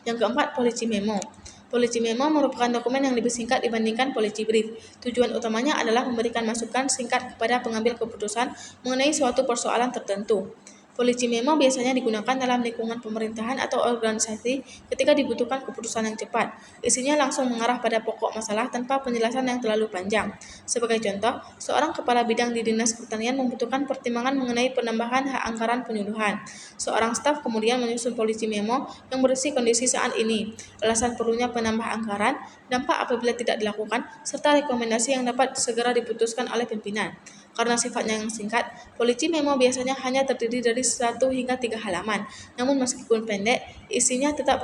Yang keempat, policy memo. Policy memo merupakan dokumen yang lebih singkat dibandingkan policy brief. Tujuan utamanya adalah memberikan masukan singkat kepada pengambil keputusan mengenai suatu persoalan tertentu. Policy memo biasanya digunakan dalam lingkungan pemerintahan atau organisasi ketika dibutuhkan keputusan yang cepat. Isinya langsung mengarah pada pokok masalah tanpa penjelasan yang terlalu panjang. Sebagai contoh, seorang kepala bidang di Dinas Pertanian membutuhkan pertimbangan mengenai penambahan hak anggaran penyuluhan. Seorang staf kemudian menyusun policy memo yang berisi kondisi saat ini, alasan perlunya penambah anggaran, dampak apabila tidak dilakukan, serta rekomendasi yang dapat segera diputuskan oleh pimpinan. Karena sifatnya yang singkat, policy memo biasanya hanya terdiri dari 1 hingga 3 halaman. Namun meskipun pendek, isinya tetap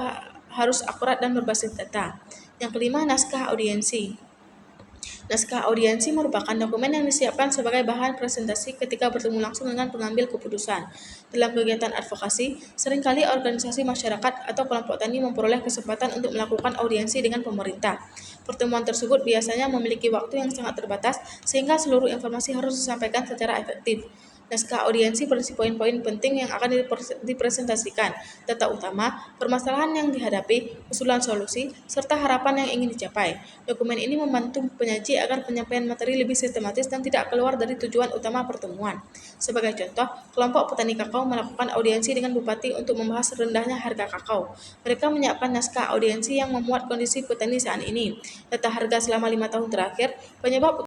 harus akurat dan berbasis data. Yang kelima, naskah audiensi. Naskah audiensi merupakan dokumen yang disiapkan sebagai bahan presentasi ketika bertemu langsung dengan pengambil keputusan. Dalam kegiatan advokasi, seringkali organisasi masyarakat atau kelompok tani memperoleh kesempatan untuk melakukan audiensi dengan pemerintah. Pertemuan tersebut biasanya memiliki waktu yang sangat terbatas sehingga seluruh informasi harus disampaikan secara efektif. Naskah audiensi berisi poin-poin penting yang akan dipresentasikan, data utama, permasalahan yang dihadapi, usulan solusi, serta harapan yang ingin dicapai. Dokumen ini membantu penyaji agar penyampaian materi lebih sistematis dan tidak keluar dari tujuan utama pertemuan. Sebagai contoh, kelompok petani kakao melakukan audiensi dengan bupati untuk membahas rendahnya harga kakao. Mereka menyiapkan naskah audiensi yang memuat kondisi petani saat ini, data harga selama 5 tahun terakhir, penyebab